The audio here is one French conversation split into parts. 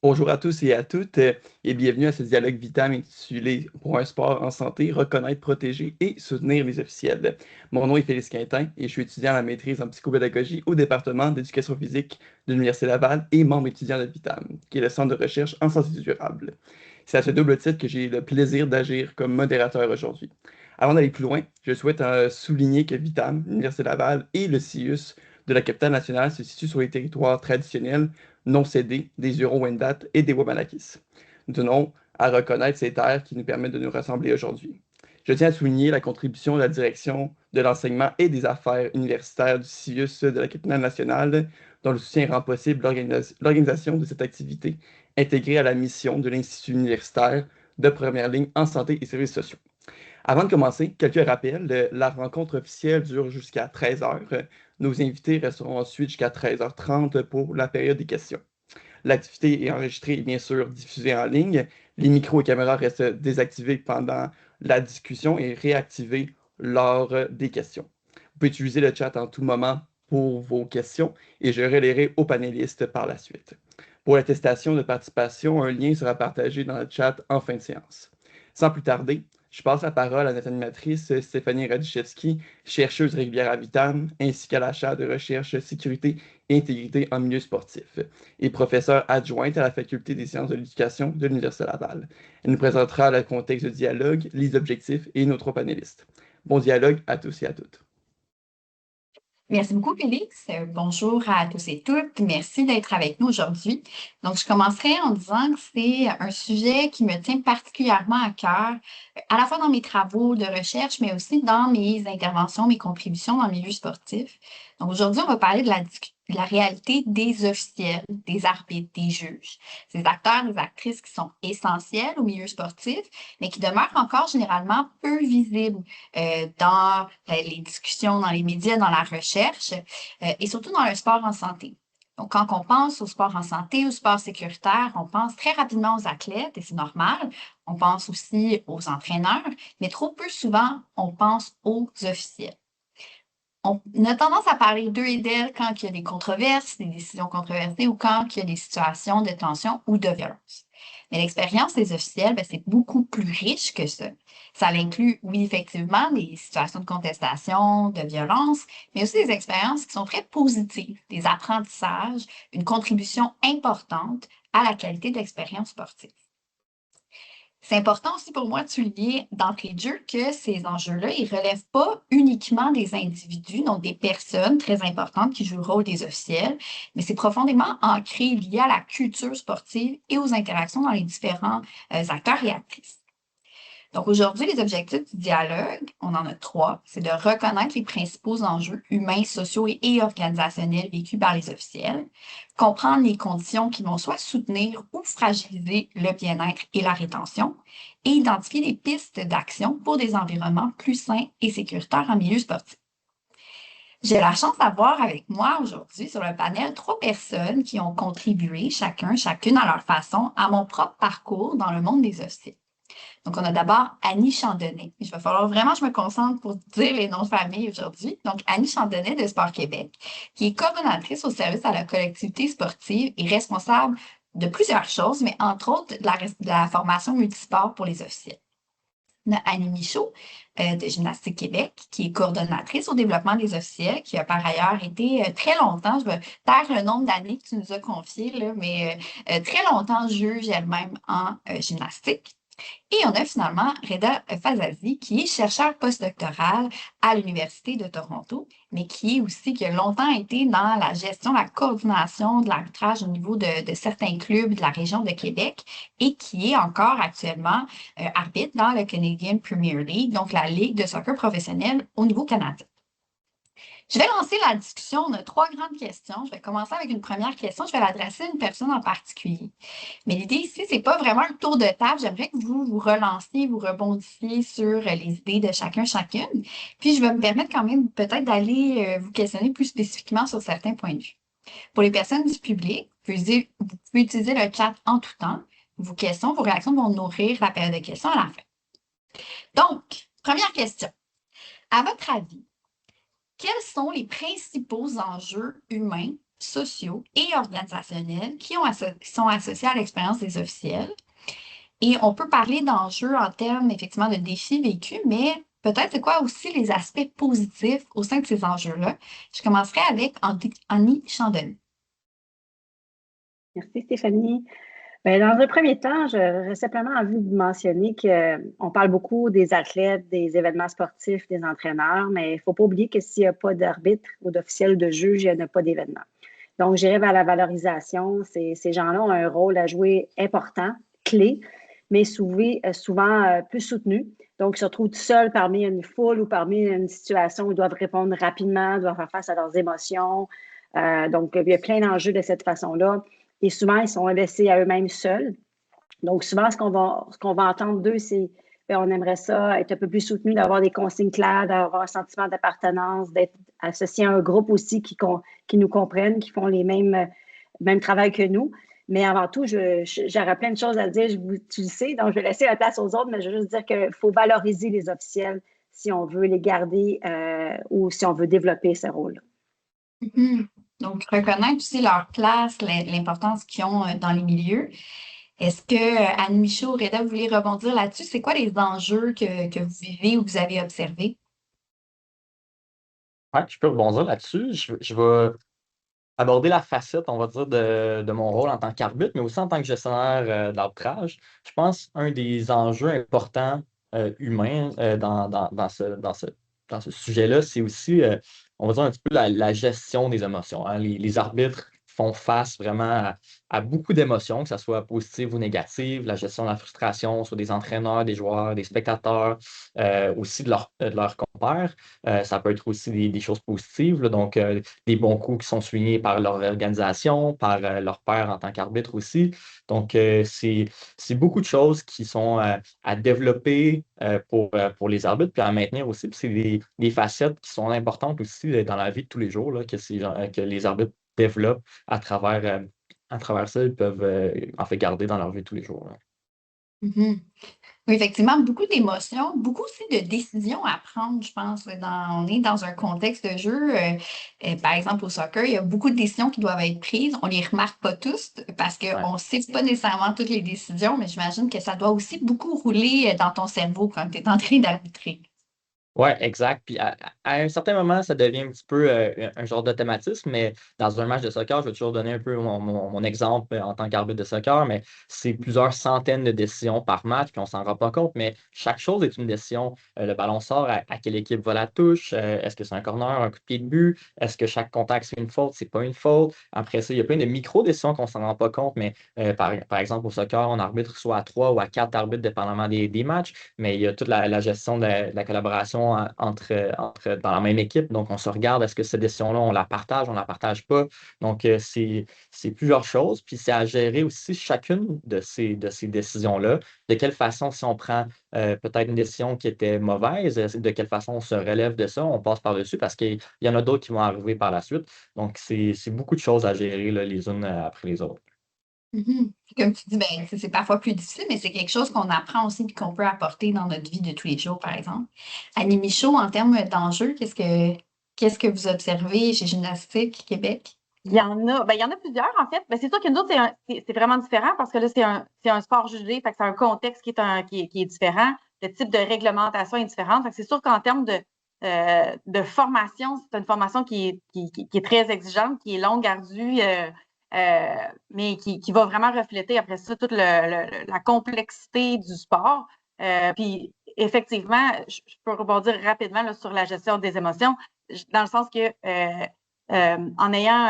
Bonjour à tous et à toutes et bienvenue à ce dialogue Vitam intitulé Pour un sport en santé, reconnaître, protéger et soutenir les officiels. Mon nom est Félix Quintin et je suis étudiant à la maîtrise en psychopédagogie au département d'éducation physique de l'Université Laval et membre étudiant de Vitam, qui est le centre de recherche en santé durable. C'est à ce double titre que j'ai le plaisir d'agir comme modérateur aujourd'hui. Avant d'aller plus loin, je souhaite souligner que Vitam, l'Université Laval et le CIUS de la capitale nationale se situent sur les territoires traditionnels non cédés des Hurons-Wendat et des Wabanakis. Nous tenons à reconnaître ces terres qui nous permettent de nous rassembler aujourd'hui. Je tiens à souligner la contribution de la direction de l'enseignement et des affaires universitaires du CIUS de la capitale nationale, dont le soutien rend possible l'organisation de cette activité intégrée à la mission de l'Institut universitaire de première ligne en santé et services sociaux. Avant de commencer, quelques rappels. La rencontre officielle dure jusqu'à 13 heures. Nos invités resteront ensuite jusqu'à 13h30 pour la période des questions. L'activité est enregistrée et bien sûr diffusée en ligne. Les micros et caméras restent désactivés pendant la discussion et réactivés lors des questions. Vous pouvez utiliser le chat en tout moment pour vos questions et je relayerai aux panélistes par la suite. Pour l'attestation de participation, un lien sera partagé dans le chat en fin de séance. Sans plus tarder, je passe la parole à notre animatrice Stéphanie Radichevski, chercheuse régulière à Vitam, ainsi qu'à la chaire de recherche sécurité et intégrité en milieu sportif et professeure adjointe à la Faculté des sciences de l'éducation de l'Université Laval. Elle nous présentera le contexte du dialogue, les objectifs et nos trois panélistes. Bon dialogue à tous et à toutes. Merci beaucoup, Félix. Bonjour à tous et toutes. Merci d'être avec nous aujourd'hui. Donc, je commencerai en disant que c'est un sujet qui me tient particulièrement à cœur, à la fois dans mes travaux de recherche, mais aussi dans mes interventions, mes contributions dans le milieu sportif. Donc, aujourd'hui, on va parler de la réalité des officiels, des arbitres, des juges, ces acteurs, des actrices qui sont essentiels au milieu sportif, mais qui demeurent encore généralement peu visibles dans les discussions, dans les médias, dans la recherche et surtout dans le sport en santé. Donc, quand on pense au sport en santé, au sport sécuritaire, on pense très rapidement aux athlètes et c'est normal. On pense aussi aux entraîneurs, mais trop peu souvent, on pense aux officiels. On a tendance à parler d'eux et d'elles quand il y a des controverses, des décisions controversées ou quand il y a des situations de tension ou de violence. Mais l'expérience des officiels, ben, c'est beaucoup plus riche que ça. Ça inclut, oui, effectivement, des situations de contestation, de violence, mais aussi des expériences qui sont très positives, des apprentissages, une contribution importante à la qualité de l'expérience sportive. C'est important aussi pour moi de souligner d'entrée de jeu que ces enjeux-là, ils ne relèvent pas uniquement des individus, donc des personnes très importantes qui jouent le rôle des officiels, mais c'est profondément ancré, lié à la culture sportive et aux interactions dans les différents acteurs et actrices. Donc aujourd'hui, les objectifs du dialogue, on en a trois, c'est de reconnaître les principaux enjeux humains, sociaux et organisationnels vécus par les officiels, comprendre les conditions qui vont soit soutenir ou fragiliser le bien-être et la rétention, et identifier des pistes d'action pour des environnements plus sains et sécuritaires en milieu sportif. J'ai la chance d'avoir avec moi aujourd'hui sur le panel trois personnes qui ont contribué, chacune à leur façon, à mon propre parcours dans le monde des officiels. Donc, on a d'abord Annie Chandonnet. Il va falloir vraiment que je me concentre pour dire les noms de famille aujourd'hui. Donc, Annie Chandonnet de Sport Québec, qui est coordonnatrice au service à la collectivité sportive et responsable de plusieurs choses, mais entre autres de la formation multisport pour les officiels. On a Annie Michaud de Gymnastique Québec, qui est coordonnatrice au développement des officiels, qui a par ailleurs été très longtemps, je vais taire le nombre d'années que tu nous as confiées, là, mais très longtemps juge elle-même en gymnastique. Et on a finalement Reda Fazazi, qui est chercheur postdoctoral à l'Université de Toronto, mais qui a longtemps été dans la gestion, la coordination de l'arbitrage au niveau de certains clubs de la région de Québec et qui est encore actuellement arbitre dans le Canadian Premier League, donc la Ligue de soccer professionnelle au niveau canadien. Je vais lancer la discussion. On a trois grandes questions. Je vais commencer avec une première question. Je vais l'adresser à une personne en particulier. Mais l'idée ici, c'est pas vraiment un tour de table. J'aimerais que vous vous relanciez, vous rebondissiez sur les idées de chacun, chacune. Puis, je vais me permettre quand même peut-être d'aller vous questionner plus spécifiquement sur certains points de vue. Pour les personnes du public, vous pouvez utiliser le chat en tout temps. Vos questions, vos réactions vont nourrir la période de questions à la fin. Donc, première question. À votre avis, quels sont les principaux enjeux humains sociaux et organisationnels qui sont associés à l'expérience des officiels. Et on peut parler d'enjeux en termes effectivement de défis vécus, mais peut-être c'est quoi aussi les aspects positifs au sein de ces enjeux-là. Je commencerai avec Annie Chandonnet. Merci Stéphanie. Bien, dans un premier temps, j'aurais simplement envie de mentionner qu'on parle beaucoup des athlètes, des événements sportifs, des entraîneurs, mais il ne faut pas oublier que s'il n'y a pas d'arbitre ou d'officiel de juge, il n'y a pas d'événement. Donc, j'irai vers la valorisation. Ces gens-là ont un rôle à jouer important, clé, mais souvent peu soutenu. Donc, ils se retrouvent seuls parmi une foule ou parmi une situation où ils doivent répondre rapidement, doivent faire face à leurs émotions. Donc, il y a plein d'enjeux de cette façon-là. Et souvent, ils sont laissés à eux-mêmes seuls. Donc, souvent, ce qu'on va entendre d'eux, c'est bien, on aimerait ça être un peu plus soutenu, d'avoir des consignes claires, d'avoir un sentiment d'appartenance, d'être associé à un groupe aussi qui nous comprennent, qui font les mêmes travail que nous. Mais avant tout, j'aurais plein de choses à dire, tu le sais, donc je vais laisser la place aux autres, mais je veux juste dire qu'il faut valoriser les officiels si on veut les garder ou si on veut développer ce rôle-là. Mm-hmm. Donc, reconnaître aussi leur place, l'importance qu'ils ont dans les milieux. Est-ce que Anne Michaud, Reda, vous voulez rebondir là-dessus? C'est quoi les enjeux que vous vivez ou que vous avez observés? Ouais, je peux rebondir là-dessus. Je vais aborder la facette, on va dire, de mon rôle en tant qu'arbitre, mais aussi en tant que gestionnaire d'arbitrage. Je pense qu'un des enjeux importants humains dans ce sujet-là, c'est aussi, on va dire, un petit peu la gestion des émotions, hein. Les arbitres font face vraiment à beaucoup d'émotions, que ce soit positives ou négatives, la gestion de la frustration, soit des entraîneurs, des joueurs, des spectateurs, aussi de leurs compères. Ça peut être aussi des choses positives, là, donc des bons coups qui sont soulignés par leur organisation, par leur père en tant qu'arbitre aussi. Donc, c'est beaucoup de choses qui sont à développer pour les arbitres, puis à maintenir aussi. Puis c'est des facettes qui sont importantes aussi dans la vie de tous les jours, là, que les arbitres développent à travers ça, ils peuvent en fait garder dans leur vie de tous les jours, là. Mhm. Oui, effectivement, beaucoup d'émotions, beaucoup aussi de décisions à prendre, je pense. On est dans un contexte de jeu. Par exemple, au soccer, il y a beaucoup de décisions qui doivent être prises. On ne les remarque pas tous parce Ouais. qu'on ne sait pas nécessairement toutes les décisions, mais j'imagine que ça doit aussi beaucoup rouler dans ton cerveau quand tu es en train d'arbitrer. Oui, exact. Puis à un certain moment, ça devient un petit peu un genre d'automatisme, mais dans un match de soccer, je vais toujours donner un peu mon exemple en tant qu'arbitre de soccer, mais c'est plusieurs centaines de décisions par match, puis on s'en rend pas compte, mais chaque chose est une décision. Le ballon sort, à quelle équipe va la touche? Est-ce que c'est un corner, un coup de pied de but? Est-ce que chaque contact, c'est une faute? C'est pas une faute? Après ça, il y a plein de micro-décisions qu'on s'en rend pas compte, mais par exemple, au soccer, on arbitre soit à 3 ou à 4 arbitres, dépendamment des matchs, mais il y a toute la gestion de la collaboration dans la même équipe. Donc, on se regarde, est-ce que cette décision-là, on la partage pas? Donc, c'est plusieurs choses. Puis, c'est à gérer aussi chacune de ces décisions-là. De quelle façon, si on prend peut-être une décision qui était mauvaise, de quelle façon on se relève de ça, on passe par-dessus parce qu'il y en a d'autres qui vont arriver par la suite. Donc, c'est beaucoup de choses à gérer là, les unes après les autres. Mhm. Comme tu dis, ben, c'est parfois plus difficile, mais c'est quelque chose qu'on apprend aussi et qu'on peut apporter dans notre vie de tous les jours, par exemple. Annie Michaud, en termes d'enjeux, qu'est-ce que vous observez chez Gymnastique Québec? Il y en a plusieurs, en fait. Ben, c'est sûr que nous autres, c'est vraiment différent parce que là, c'est un sport jugé, fait que c'est un contexte qui est différent. Le type de réglementation est différent. Fait que c'est sûr qu'en termes de formation, c'est une formation qui est très exigeante, qui est longue, ardue, mais qui va vraiment refléter après ça toute la complexité du sport. Puis, effectivement, je peux rebondir rapidement là, sur la gestion des émotions, dans le sens que en ayant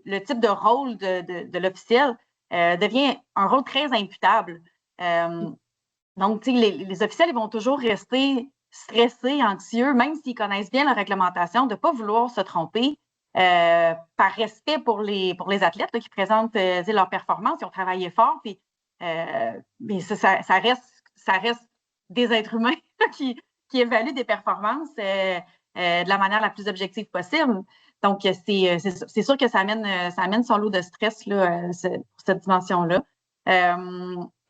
le type de rôle de l'officiel, devient un rôle très imputable. Donc, tu sais, les officiels, ils vont toujours rester stressés, anxieux, même s'ils connaissent bien la réglementation, de ne pas vouloir se tromper par respect pour les athlètes là, qui présentent leur performance. Ils ont travaillé fort, puis mais ça reste des êtres humains qui évaluent des performances de la manière la plus objective possible. Donc, c'est sûr que ça amène son lot de stress là, pour cette dimension-là.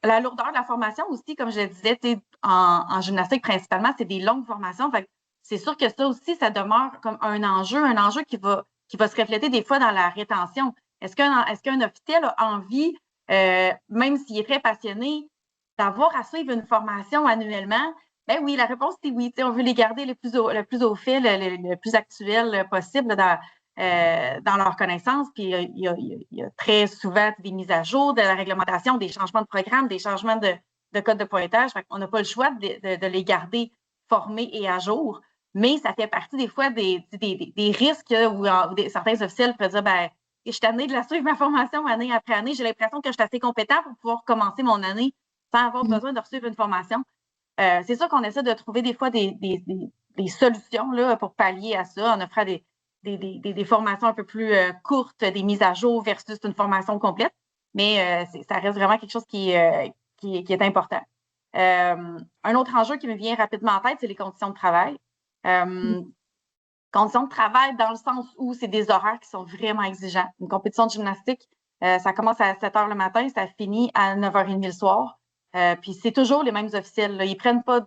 La lourdeur de la formation aussi, comme je le disais, en gymnastique principalement, c'est des longues formations. Fait que c'est sûr que ça aussi, ça demeure comme un enjeu qui va qui va se refléter des fois dans la rétention. Est-ce qu'un officiel a envie, même s'il est très passionné, d'avoir à suivre une formation annuellement? Ben oui, la réponse c'est oui. On veut les garder le plus au fait, le plus actuel possible dans leurs connaissances. Puis il y a très souvent des mises à jour de la réglementation, des changements de programme, des changements de code de pointage. On n'a pas le choix de les garder formés et à jour. Mais ça fait partie des fois des risques où certains officiels peuvent dire ben, je suis tannée de la suivre ma formation année après année. J'ai l'impression que je suis assez compétent pour pouvoir commencer mon année sans avoir besoin de suivre une formation. C'est sûr qu'on essaie de trouver des fois des solutions là, pour pallier à ça en offrant des formations un peu plus courtes, des mises à jour versus une formation complète. Mais ça reste vraiment quelque chose qui est important. Un autre enjeu qui me vient rapidement en tête, c'est les conditions de travail. Conditions de travail dans le sens où c'est des horaires qui sont vraiment exigeants. Une compétition de gymnastique, ça commence à 7 h le matin, ça finit à 9 h 30 le soir. Puis c'est toujours les mêmes officiels. Là. Ils prennent pas,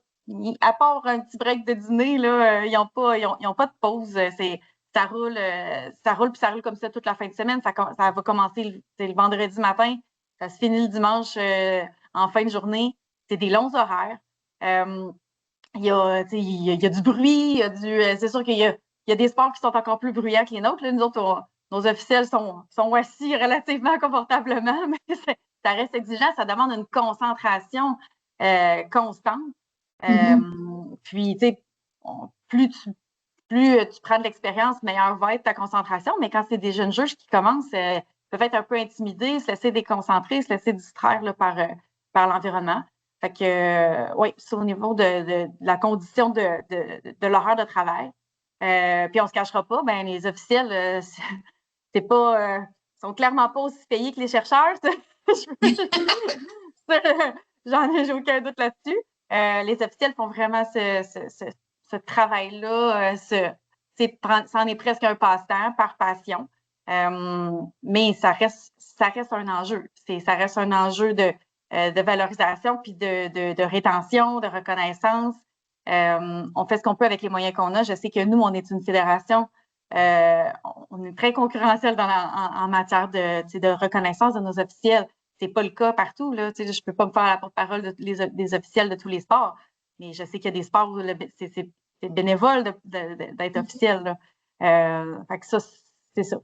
à part un petit break de dîner, là, ils n'ont pas de pause. Ça roule puis ça roule comme ça toute la fin de semaine. Ça va commencer le vendredi matin, ça se finit le dimanche en fin de journée. C'est des longs horaires. Il y a du bruit, c'est sûr qu'il y a des sports qui sont encore plus bruyants que les nôtres. Là. Nous autres, nos officiels sont assis relativement confortablement, mais ça reste exigeant, ça demande une concentration constante. Puis, tu sais, plus tu prends de l'expérience, meilleure va être ta concentration, mais quand c'est des jeunes juges qui commencent, peuvent être un peu intimidés, se laisser déconcentrer, se laisser distraire là, par l'environnement. Fait que, oui, c'est au niveau de la condition de l'horaire de travail. Puis on ne se cachera pas, ben les officiels, c'est pas, sont clairement pas aussi payés que les chercheurs. J'ai aucun doute là-dessus. Les officiels font vraiment ce travail-là. C'en est presque un passe-temps par passion. Mais ça reste un enjeu. Ça reste un enjeu de valorisation, puis de rétention, de reconnaissance. On fait ce qu'on peut avec les moyens qu'on a. Je sais que nous, on est une fédération, on est très concurrentiel en matière de reconnaissance de nos officiels. C'est pas le cas partout. Là. Je ne peux pas me faire la porte-parole des officiels de tous les sports, mais je sais qu'il y a des sports où c'est bénévole d'être officiel. Là. Fait que ça, c'est ça.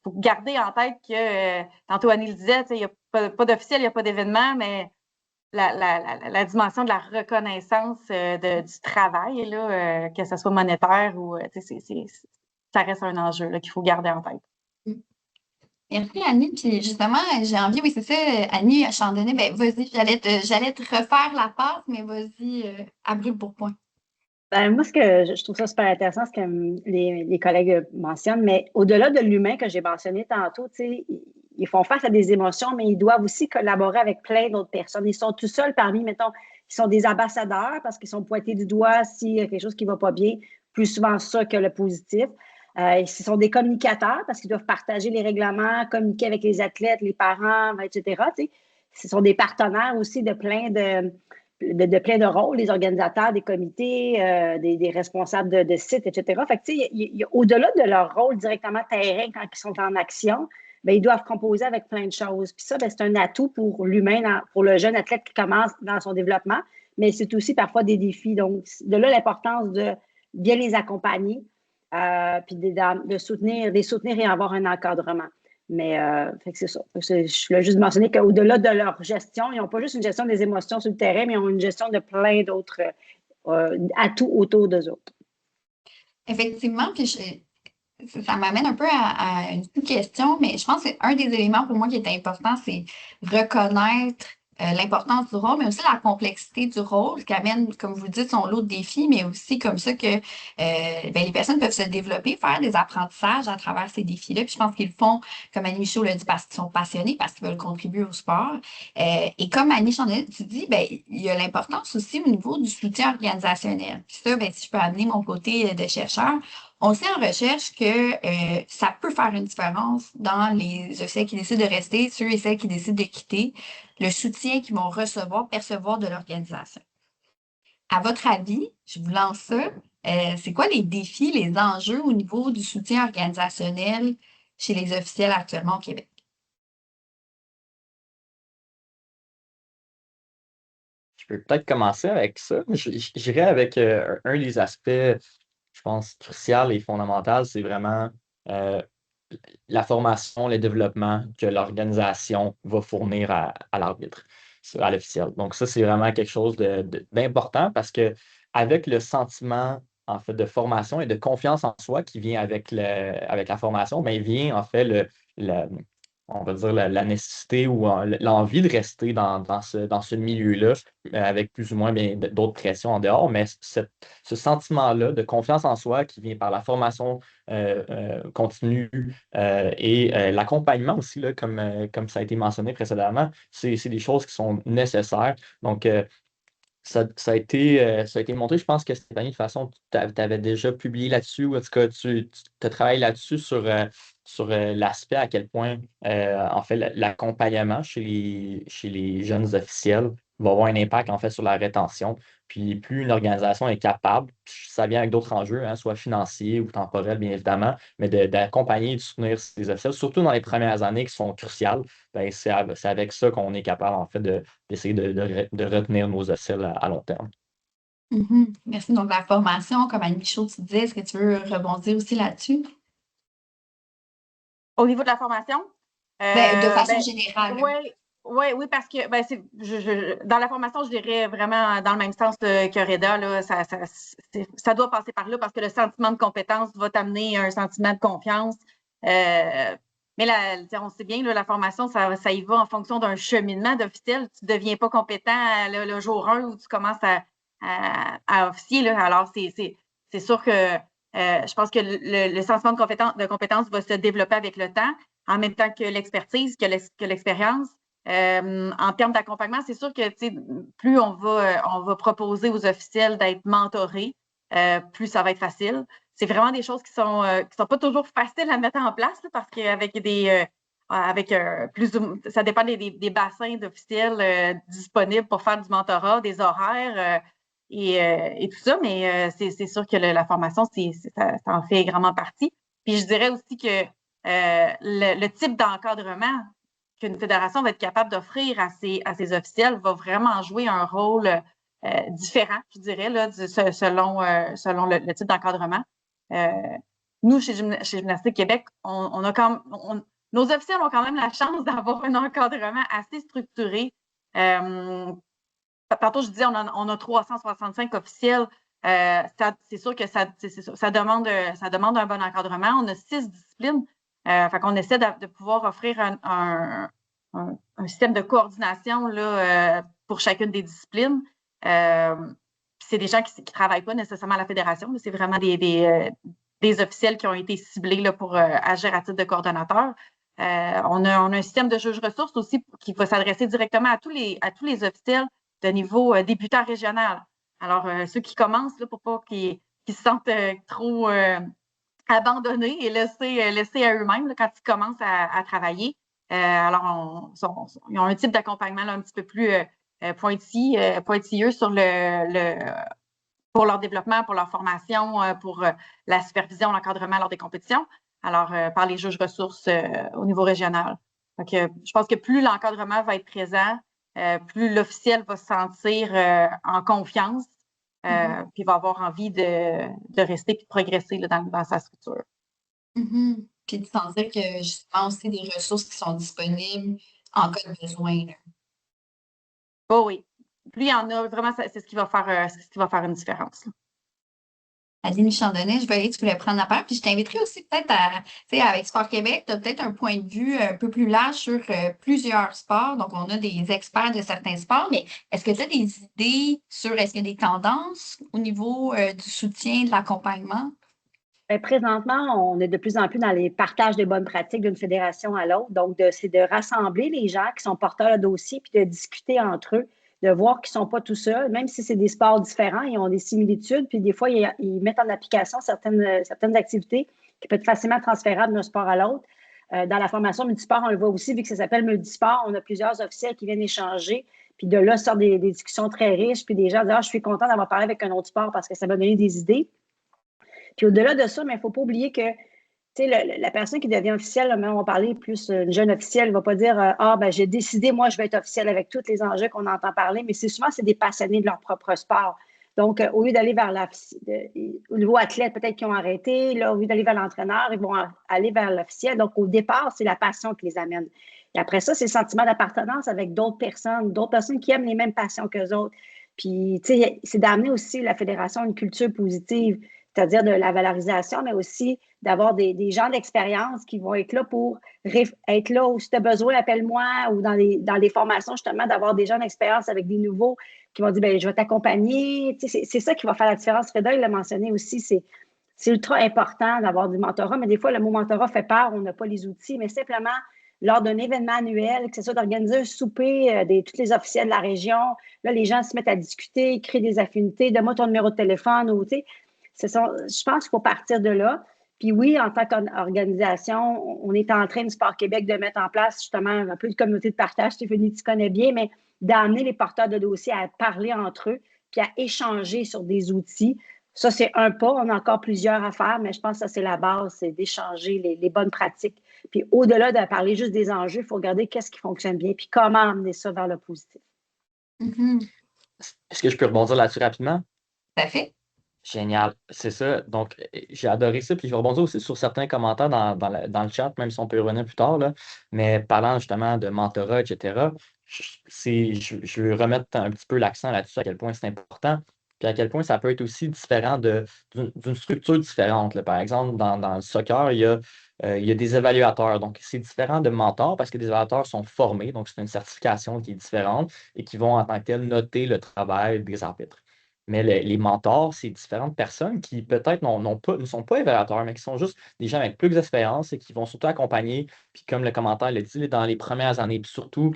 Faut garder en tête que, tantôt Annie le disait, il n'y a pas d'officiel, il n'y a pas d'événement, mais la dimension de la reconnaissance du travail, là, que ce soit monétaire ou ça reste un enjeu qu'il faut garder en tête. Merci Annie. Puis justement, j'ai envie, oui, c'est ça, Annie Chandonnet, ben vas-y, j'allais te refaire la passe, mais vas-y, à brûle pour point. Ben, moi, ce que je trouve ça super intéressant, ce que les collègues mentionnent, mais au-delà de l'humain que j'ai mentionné tantôt, ils font face à des émotions, mais ils doivent aussi collaborer avec plein d'autres personnes. Ils sont tout seuls parmi, mettons, ils sont des ambassadeurs parce qu'ils sont pointés du doigt s'il y a quelque chose qui ne va pas bien, plus souvent ça que le positif. Ils sont des communicateurs parce qu'ils doivent partager les règlements, communiquer avec les athlètes, les parents, etc. Ce sont des partenaires aussi de plein de rôles, les organisateurs, des comités, des responsables de sites, etc. Fait que, au-delà de leur rôle directement terrain quand ils sont en action, bien, ils doivent composer avec plein de choses. Puis ça, bien, c'est un atout pour l'humain, pour le jeune athlète qui commence dans son développement, mais c'est aussi parfois des défis. Donc, de là l'importance de bien les accompagner, puis de les soutenir et avoir un encadrement. Mais fait que c'est ça. Je voulais juste mentionner qu'au-delà de leur gestion, ils n'ont pas juste une gestion des émotions sur le terrain, mais ils ont une gestion de plein d'autres atouts autour d'eux autres. Effectivement, puis ça m'amène un peu à une petite question, mais je pense que un des éléments pour moi qui est important, c'est reconnaître l'importance du rôle, mais aussi la complexité du rôle qui amène, comme vous dites, son lot de défis, mais aussi comme ça que les personnes peuvent se développer, faire des apprentissages à travers ces défis-là. Puis je pense qu'ils le font, comme Annie Michaud l'a dit, parce qu'ils sont passionnés, parce qu'ils veulent contribuer au sport. Et comme Annie Chandonnet, tu dis, il y a l'importance aussi au niveau du soutien organisationnel. Puis ça, si je peux amener mon côté de chercheur, on sait en recherche que ça peut faire une différence dans les officiels qui décident de rester, ceux et celles qui décident de quitter, le soutien qu'ils vont percevoir de l'organisation. À votre avis, je vous lance ça, C'est quoi les défis, les enjeux au niveau du soutien organisationnel chez les officiels actuellement au Québec? Je peux peut-être commencer avec ça. J'irais avec un des aspects, je pense, crucial et fondamental, c'est vraiment euh, la formation, le développement que l'organisation va fournir à l'arbitre, à l'officiel. Donc, ça, c'est vraiment quelque chose d'important parce que avec le sentiment en fait de formation et de confiance en soi qui vient avec la formation, bien, il vient en fait le- on va dire la nécessité ou l'envie de rester dans ce milieu-là, avec plus ou moins bien, d'autres pressions en dehors, mais ce sentiment-là de confiance en soi qui vient par la formation continue et l'accompagnement aussi, là, comme ça a été mentionné précédemment, c'est des choses qui sont nécessaires. Donc, ça a été montré, je pense que Stéphanie, de toute façon, tu avais déjà publié là-dessus, ou en tout cas, tu as travaillé là-dessus sur l'aspect à quel point, en fait, l'accompagnement chez les jeunes officiels va avoir un impact, en fait, sur la rétention. Puis, plus une organisation est capable, puis ça vient avec d'autres enjeux, hein, soit financiers ou temporels, bien évidemment, mais d'accompagner et de soutenir ces officiels, surtout dans les premières années qui sont cruciales, ben, c'est avec ça qu'on est capable, en fait, d'essayer de retenir nos officiels à long terme. Mhm. Merci. Donc, la formation, comme Anne Michaud, tu disais, est-ce que tu veux rebondir aussi là-dessus? Au niveau de la formation, De façon générale. oui, parce que dans la formation, je dirais vraiment dans le même sens que Reda, là, ça doit passer par là parce que le sentiment de compétence va t'amener un sentiment de confiance. Mais on sait bien, là, la formation, ça y va en fonction d'un cheminement d'officiel. Tu ne deviens pas compétent le jour 1 où tu commences à officier. Là. Alors, c'est sûr que je pense que le sentiment de compétence va se développer avec le temps, en même temps que l'expertise, que l'expérience. En termes d'accompagnement, c'est sûr que plus on va proposer aux officiels d'être mentorés, plus ça va être facile. C'est vraiment des choses qui sont pas toujours faciles à mettre en place là, parce qu'avec ça dépend des bassins d'officiels disponibles pour faire du mentorat, des horaires et tout ça, mais c'est sûr que la formation, ça en fait grandement partie. Puis je dirais aussi que le type d'encadrement qu'une fédération va être capable d'offrir à ses officiels va vraiment jouer un rôle différent, je dirais, là, selon le type d'encadrement. Nous, chez Gymnastique Québec, nos officiels ont quand même la chance d'avoir un encadrement assez structuré. Tantôt, je disais, on a 365 officiels. C'est sûr que ça demande un bon encadrement. On a 6 disciplines. Fait qu'on essaie de pouvoir offrir un système de coordination là, pour chacune des disciplines. C'est des gens qui ne travaillent pas nécessairement à la fédération. C'est vraiment des officiels qui ont été ciblés là, pour agir à titre de coordonnateur. On a un système de juge ressources aussi qui va s'adresser directement à tous les officiels de niveau débutant régional. Alors, ceux qui commencent, là, pour pas qu'ils se sentent trop abandonnés et laissés à eux-mêmes là, quand ils commencent à travailler. Alors, ils ont un type d'accompagnement là, un petit peu plus pointilleux pour leur développement, pour leur formation, pour la supervision, l'encadrement lors des compétitions. Alors, par les juges ressources au niveau régional. Donc, je pense que plus l'encadrement va être présent, plus l'officiel va se sentir en confiance, puis va avoir envie de rester et de progresser là, dans sa structure. Mm-hmm. Puis de sentir que justement aussi des ressources qui sont disponibles en cas de besoin. Là. Oh oui. Plus il y en a, vraiment, c'est ce qui va faire une différence. Là. Adeline Chandonnet, je voyais que tu voulais prendre la parole, puis je t'inviterai aussi peut-être avec Sport Québec, tu as peut-être un point de vue un peu plus large sur plusieurs sports. Donc, on a des experts de certains sports, mais est-ce que tu as des idées sur, est-ce qu'il y a des tendances au niveau du soutien, de l'accompagnement? Présentement, on est de plus en plus dans les partages de bonnes pratiques d'une fédération à l'autre. Donc, c'est de rassembler les gens qui sont porteurs de dossier puis de discuter entre eux, de voir qu'ils ne sont pas tout seuls, même si c'est des sports différents, ils ont des similitudes. Puis des fois, ils mettent en application certaines activités qui peuvent être facilement transférables d'un sport à l'autre. Dans la formation multisport, on le voit aussi, vu que ça s'appelle multisport, on a plusieurs officiels qui viennent échanger. Puis de là sortent des discussions très riches. Puis des gens disent « Ah, je suis content d'avoir parlé avec un autre sport parce que ça m'a donné des idées. » Puis au-delà de ça, il ne faut pas oublier que la personne qui devient officielle, là, on va parler plus une jeune officielle, ne va pas dire j'ai décidé, moi, je vais être officielle avec tous les enjeux qu'on entend parler, mais souvent, c'est des passionnés de leur propre sport. Donc, au lieu d'aller vers au niveau athlète, peut-être qu'ils ont arrêté, là, au lieu d'aller vers l'entraîneur, ils vont aller vers l'officiel. Donc, au départ, c'est la passion qui les amène. Et après ça, c'est le sentiment d'appartenance avec d'autres personnes qui aiment les mêmes passions qu'eux autres. Puis, c'est d'amener aussi la fédération à une culture positive, c'est-à-dire de la valorisation, mais aussi d'avoir des gens d'expérience qui vont être là pour être là où si tu as besoin, appelle-moi, ou dans les formations, justement, d'avoir des gens d'expérience avec des nouveaux qui vont dire, ben je vais t'accompagner. C'est ça qui va faire la différence. Freda, il l'a mentionné aussi, c'est ultra important d'avoir du mentorat, mais des fois, le mot mentorat fait peur, on n'a pas les outils, mais simplement, lors d'un événement annuel, que ce soit d'organiser un souper de tous les officiels de la région, là, les gens se mettent à discuter, créent des affinités, donne-moi ton numéro de téléphone, ou, je pense qu'il faut partir de là. Puis oui, en tant qu'organisation, on est en train, du Sport Québec, de mettre en place justement un peu de communauté de partage. Stéphanie, tu connais bien, mais d'amener les porteurs de dossiers à parler entre eux, puis à échanger sur des outils. Ça, c'est un pas. On a encore plusieurs à faire, mais je pense que ça, c'est la base, c'est d'échanger les bonnes pratiques. Puis au-delà de parler juste des enjeux, il faut regarder qu'est-ce qui fonctionne bien, puis comment amener ça vers le positif. Est-ce que je peux rebondir là-dessus rapidement? Tout à fait. Génial, c'est ça. Donc, j'ai adoré ça. Puis je vais rebondir aussi sur certains commentaires dans le chat, même si on peut y revenir plus tard, là. Mais parlant justement de mentorat, etc., je veux remettre un petit peu l'accent là-dessus, à quel point c'est important. Puis à quel point ça peut être aussi différent d'une structure différente, là. Par exemple, dans le soccer, il y a des évaluateurs. Donc, c'est différent de mentors parce que les évaluateurs sont formés. Donc, c'est une certification qui est différente et qui vont en tant que tel noter le travail des arbitres. Mais les mentors, c'est différentes personnes qui peut-être ne sont pas évaluateurs, mais qui sont juste des gens avec plus d'expérience et qui vont surtout accompagner, puis comme le commentaire le dit, dans les premières années, puis surtout,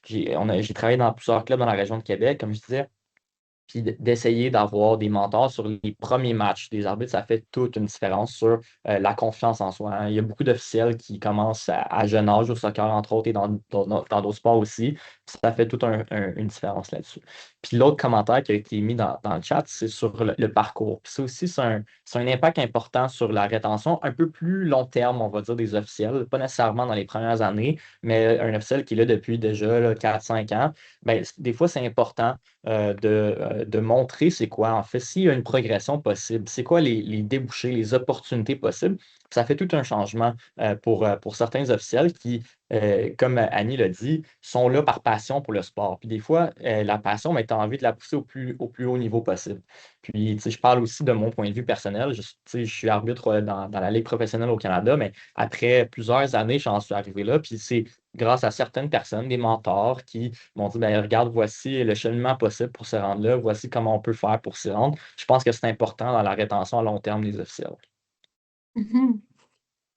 j'ai travaillé dans plusieurs clubs dans la région de Québec, comme je disais, puis d'essayer d'avoir des mentors sur les premiers matchs des arbitres, ça fait toute une différence sur la confiance en soi, hein. Il y a beaucoup d'officiels qui commencent à jeune âge au soccer, entre autres, et dans d'autres sports aussi. Ça fait toute une différence là-dessus. Puis l'autre commentaire qui a été mis dans le chat, c'est sur le parcours. Puis ça aussi, c'est un impact important sur la rétention, un peu plus long terme, on va dire, des officiels, pas nécessairement dans les premières années, mais un officiel qui est là depuis déjà 4-5 ans, ben, des fois, c'est important de montrer c'est quoi, en fait, s'il y a une progression possible, c'est quoi les débouchés, les opportunités possibles. Ça fait tout un changement pour certains officiels qui, comme Annie l'a dit, sont là par passion pour le sport. Puis des fois, la passion, mais tu as envie de la pousser au plus haut niveau possible. Puis, je parle aussi de mon point de vue personnel. Je suis arbitre dans la Ligue professionnelle au Canada, mais après plusieurs années, j'en suis arrivé là. Puis c'est grâce à certaines personnes, des mentors, qui m'ont dit, ben, regarde, voici le cheminement possible pour se rendre là, voici comment on peut faire pour s'y rendre. Je pense que c'est important dans la rétention à long terme des officiels.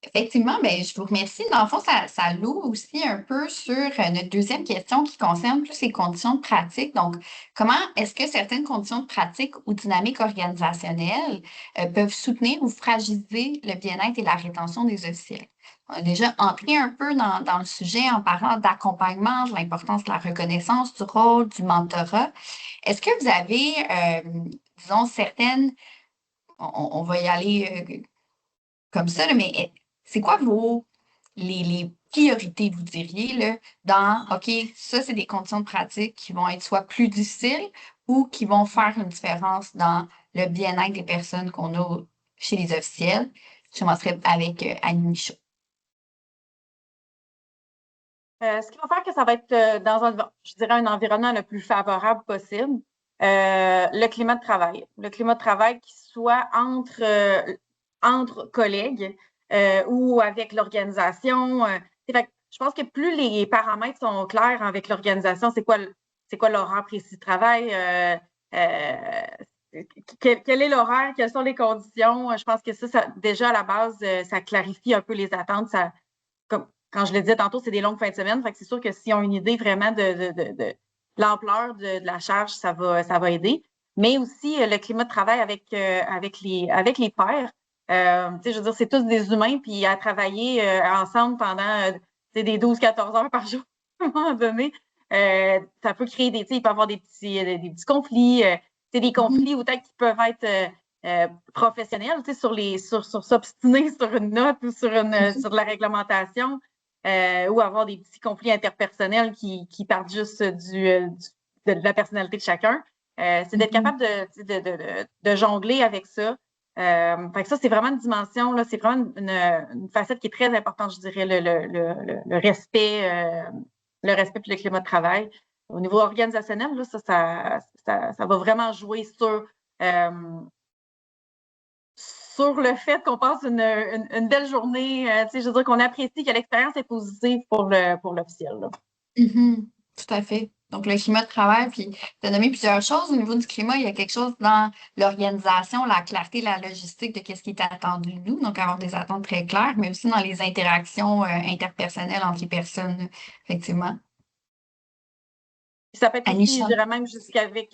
Effectivement, ben, je vous remercie. Dans le fond, ça l'ouvre aussi un peu sur notre deuxième question qui concerne plus les conditions de pratique. Donc, comment est-ce que certaines conditions de pratique ou dynamiques organisationnelles peuvent soutenir ou fragiliser le bien-être et la rétention des officiels? On a déjà entré un peu dans le sujet en parlant d'accompagnement, de l'importance de la reconnaissance du rôle, du mentorat. Est-ce que vous avez, disons, on va y aller comme ça, là, mais c'est quoi les priorités, vous diriez, là, OK, ça, c'est des conditions de pratique qui vont être soit plus difficiles ou qui vont faire une différence dans le bien-être des personnes qu'on a chez les officiels. Je commencerai avec Annie Michaud. Ce qui va faire que ça va être dans un environnement le plus favorable possible, le climat de travail. Le climat de travail qui soit entre collègues ou avec l'organisation. Je pense que plus les paramètres sont clairs avec l'organisation, c'est quoi l'horaire précis de travail, quel est l'horaire, quelles sont les conditions. Je pense que ça déjà à la base, ça clarifie un peu les attentes. Comme quand je le disais tantôt, c'est des longues fins de semaine. Fait que c'est sûr que s'ils ont une idée vraiment de l'ampleur de la charge, ça va aider. Mais aussi le climat de travail avec les pairs. Je veux dire, c'est tous des humains, puis à travailler ensemble pendant des 12-14 heures par jour, à un moment donné, ça peut créer il peut y avoir des petits conflits, des conflits autant qui peuvent être professionnels, sur s'obstiner sur une note ou sur de la réglementation ou avoir des petits conflits interpersonnels qui partent juste de la personnalité de chacun. C'est d'être capable de jongler avec ça. Fait que ça, c'est vraiment une dimension, là, c'est vraiment une facette qui est très importante, je dirais, le respect puis le climat de travail. Au niveau organisationnel, là, ça va vraiment jouer sur le fait qu'on passe une belle journée, je veux dire qu'on apprécie, que l'expérience est positive pour l'officiel. Tout à fait. Donc, le climat de travail, puis tu as nommé plusieurs choses. Au niveau du climat, il y a quelque chose dans l'organisation, la clarté, la logistique de ce qui est attendu de nous, donc avoir des attentes très claires, mais aussi dans les interactions interpersonnelles entre les personnes, effectivement. Puis ça peut être aussi, je dirais même jusqu'avec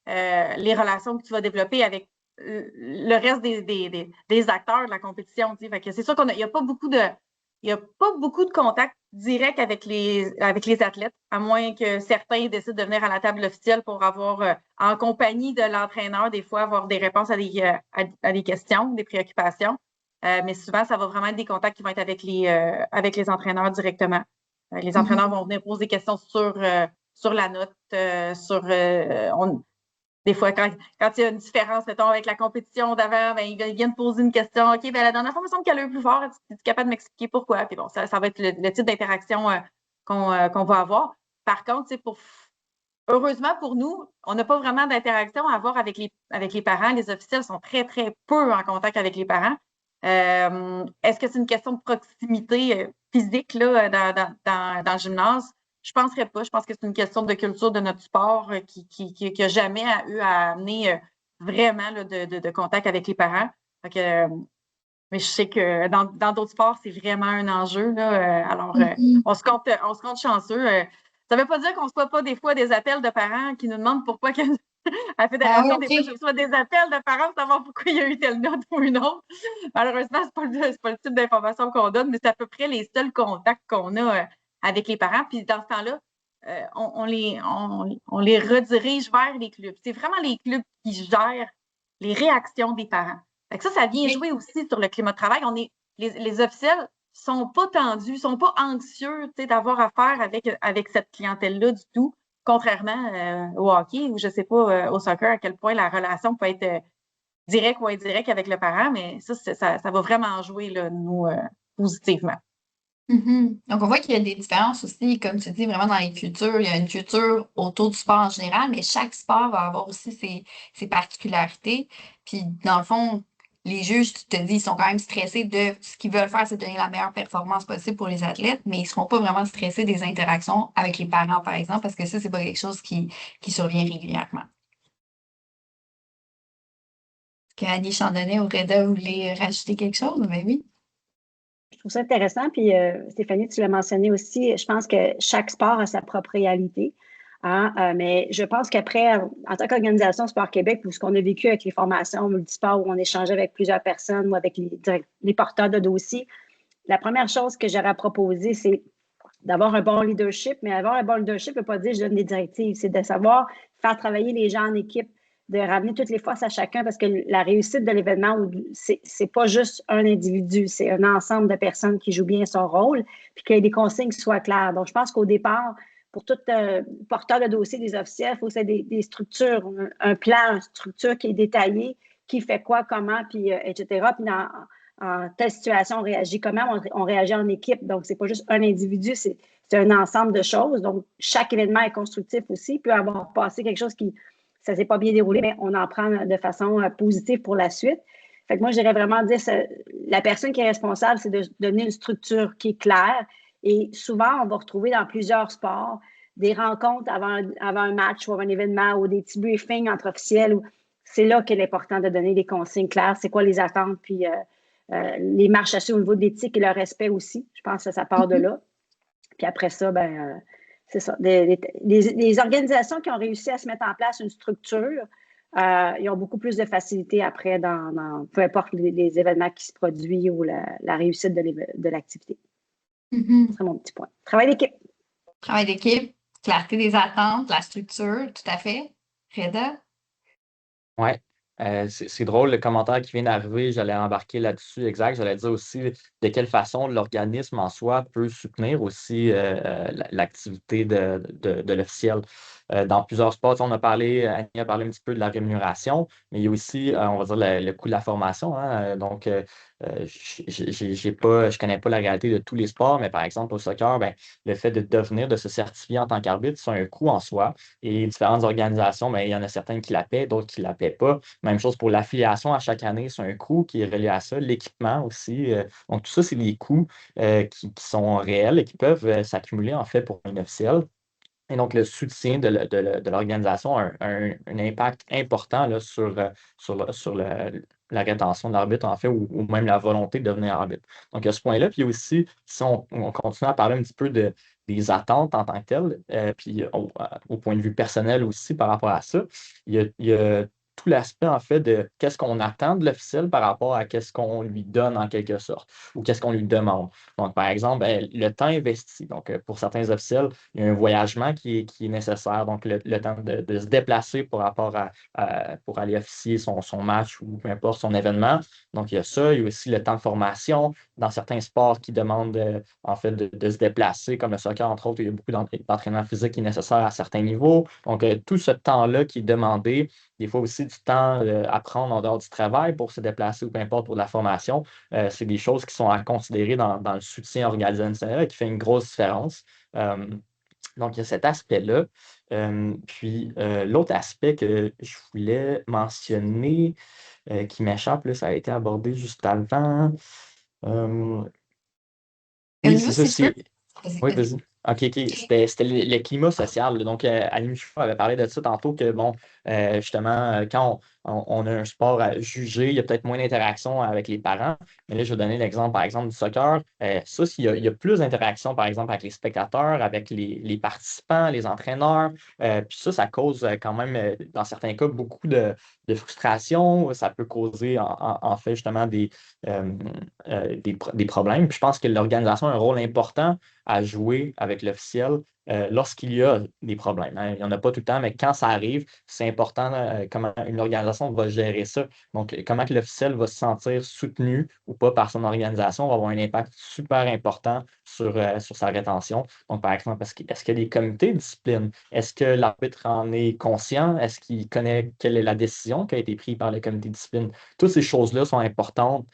les relations que tu vas développer avec le reste des acteurs de la compétition. Fait que c'est sûr qu'il n'y a pas beaucoup de contact direct avec les athlètes, à moins que certains décident de venir à la table officielle pour avoir, en compagnie de l'entraîneur, des fois, avoir des réponses à des questions, des préoccupations. Mais souvent, ça va vraiment être des contacts qui vont être avec les entraîneurs directement. Les entraîneurs vont venir poser des questions sur la note, des fois, quand il y a une différence, mettons, avec la compétition d'avant, ben, ils viennent poser une question. OK, ben, la dernière fois, il me semble qu'elle a eu plus fort. Es-tu capable de m'expliquer pourquoi? Puis bon, ça va être le type d'interaction qu'on va avoir. Par contre, heureusement pour nous, on n'a pas vraiment d'interaction à avoir avec les parents. Les officiels sont très, très peu en contact avec les parents. Est-ce que c'est une question de proximité physique là, dans le gymnase? Je ne penserais pas. Je pense que c'est une question de culture de notre sport qui n'a jamais eu à amener vraiment là, de contact avec les parents. Mais je sais que dans d'autres sports, c'est vraiment un enjeu. Là, alors, on se compte chanceux. Ça ne veut pas dire qu'on ne reçoit pas des fois des appels de parents qui nous demandent pourquoi à la fédération, des fois, je reçois des appels de parents pour savoir pourquoi il y a eu telle note ou une autre. Malheureusement, ce n'est pas le type d'information qu'on donne, mais c'est à peu près les seuls contacts qu'on a avec les parents. Puis dans ce temps-là, on les redirige vers les clubs. C'est vraiment les clubs qui gèrent les réactions des parents. Fait que ça vient jouer aussi sur le climat de travail. Les officiels ne sont pas tendus, ne sont pas anxieux d'avoir affaire avec cette clientèle-là du tout. Contrairement au hockey ou je ne sais pas, au soccer, à quel point la relation peut être directe ou indirecte avec le parent, mais ça va vraiment jouer, là, nous, positivement. Donc, on voit qu'il y a des différences aussi, comme tu dis, vraiment dans les cultures. Il y a une culture autour du sport en général, mais chaque sport va avoir aussi ses particularités. Puis, dans le fond, les juges, tu te dis, ils sont quand même stressés de ce qu'ils veulent faire, c'est donner la meilleure performance possible pour les athlètes, mais ils ne seront pas vraiment stressés des interactions avec les parents, par exemple, parce que ça, c'est pas quelque chose qui survient régulièrement. Est-ce qu'Annie Chandonnet ou Reda voulaient rajouter quelque chose? Ben oui. Je trouve ça intéressant. Puis, Stéphanie, tu l'as mentionné aussi, je pense que chaque sport a sa propre réalité. Mais je pense qu'après, en tant qu'organisation Sport Québec, ou ce qu'on a vécu avec les formations multisports où on échangeait avec plusieurs personnes ou avec les porteurs de dossiers, la première chose que j'aurais à proposer, c'est d'avoir un bon leadership. Mais avoir un bon leadership ne veut pas dire que je donne des directives. C'est de savoir faire travailler les gens en équipe, de ramener toutes les forces à chacun, parce que la réussite de l'événement, c'est pas juste un individu, c'est un ensemble de personnes qui jouent bien son rôle, puis qu'il y ait des consignes qui soient claires. Donc, je pense qu'au départ, pour tout porteur de dossier des officiels, il faut que c'est des structures, un plan, une structure qui est détaillée, qui fait quoi, comment, puis etc. Puis en telle situation, on réagit comment, on réagit en équipe. Donc, c'est pas juste un individu, c'est un ensemble de choses. Donc, chaque événement est constructif aussi, peut avoir passé quelque chose qui ça ne s'est pas bien déroulé, mais on en prend de façon positive pour la suite. Fait que moi, je dirais vraiment dire, la personne qui est responsable, c'est de donner une structure qui est claire. Et souvent, on va retrouver dans plusieurs sports des rencontres avant un match ou avant un événement ou des petits briefings entre officiels. C'est là qu'il est important de donner des consignes claires. C'est quoi les attentes, puis les marches à suivre au niveau de l'éthique et le respect aussi. Je pense que ça part de là. Puis après ça, c'est ça. Les organisations qui ont réussi à se mettre en place une structure, ils ont beaucoup plus de facilité après dans peu importe les événements qui se produisent ou la réussite de l'activité. C'est mon petit point. Travail d'équipe. Travail d'équipe, clarté des attentes, la structure, tout à fait. Reda? Oui. C'est drôle, le commentaire qui vient d'arriver, j'allais embarquer là-dessus, exact. J'allais dire aussi de quelle façon l'organisme en soi peut soutenir aussi l'activité de l'officiel. Dans plusieurs sports, on a parlé, Annie a parlé un petit peu de la rémunération, mais il y a aussi, on va dire, le coût de la formation, hein. Donc, je connais pas la réalité de tous les sports, mais par exemple, au soccer, ben, le fait de se certifier en tant qu'arbitre, c'est un coût en soi. Et différentes organisations, ben, il y en a certaines qui la paient, d'autres qui ne la paient pas. Même chose pour l'affiliation à chaque année, c'est un coût qui est relié à ça. L'équipement aussi. Donc, tout ça, c'est des coûts qui sont réels et qui peuvent s'accumuler en fait pour un officiel. Et donc, le soutien de l'organisation a un impact important là, sur la rétention de l'arbitre, en fait, ou même la volonté de devenir arbitre. Donc, à ce point-là, puis aussi, si on continue à parler un petit peu des attentes en tant que telles, puis au point de vue personnel aussi par rapport à ça, il y a tout l'aspect, en fait, de qu'est-ce qu'on attend de l'officiel par rapport à qu'est-ce qu'on lui donne en quelque sorte, ou qu'est-ce qu'on lui demande. Donc, par exemple, ben, le temps investi. Donc, pour certains officiels, il y a un voyagement qui est nécessaire, donc le temps de se déplacer pour aller officier son match ou peu importe son événement. Donc, il y a ça. Il y a aussi le temps de formation. Dans certains sports qui demandent en fait de se déplacer, comme le soccer, entre autres, il y a beaucoup d'entraînement physique qui est nécessaire à certains niveaux. Donc, tout ce temps-là qui est demandé, des fois aussi du temps à prendre en dehors du travail pour se déplacer ou peu importe pour de la formation, c'est des choses qui sont à considérer dans le soutien organisationnel et qui fait une grosse différence. Euh, donc, il y a cet aspect-là. Puis, l'autre aspect que je voulais mentionner, qui m'échappe, là, ça a été abordé juste avant. Euh, Au oui, niveau, c'est ça. si je peux, vas-y, Oui, vas-y. vas-y. OK, OK. C'était le climat social, là. Donc, Annie Michaud avait parlé de ça tantôt, que, bon, justement, quand on a un sport à juger, il y a peut-être moins d'interaction avec les parents. Mais là, je vais donner l'exemple, par exemple, du soccer. Ça, il y a plus d'interaction, par exemple, avec les spectateurs, avec les participants, les entraîneurs. Puis ça cause quand même, dans certains cas, beaucoup de frustration. Ça peut causer, en fait, justement, des problèmes. Puis je pense que l'organisation a un rôle important à jouer avec l'officiel lorsqu'il y a des problèmes, hein. Il n'y en a pas tout le temps, mais quand ça arrive, c'est important comment une organisation va gérer ça. Donc, comment que l'officiel va se sentir soutenu ou pas par son organisation va avoir un impact super important sur sa rétention. Donc, par exemple, est-ce qu'il y a des comités de discipline? Est-ce que l'arbitre en est conscient? Est-ce qu'il connaît quelle est la décision qui a été prise par le comité de discipline? Toutes ces choses-là sont importantes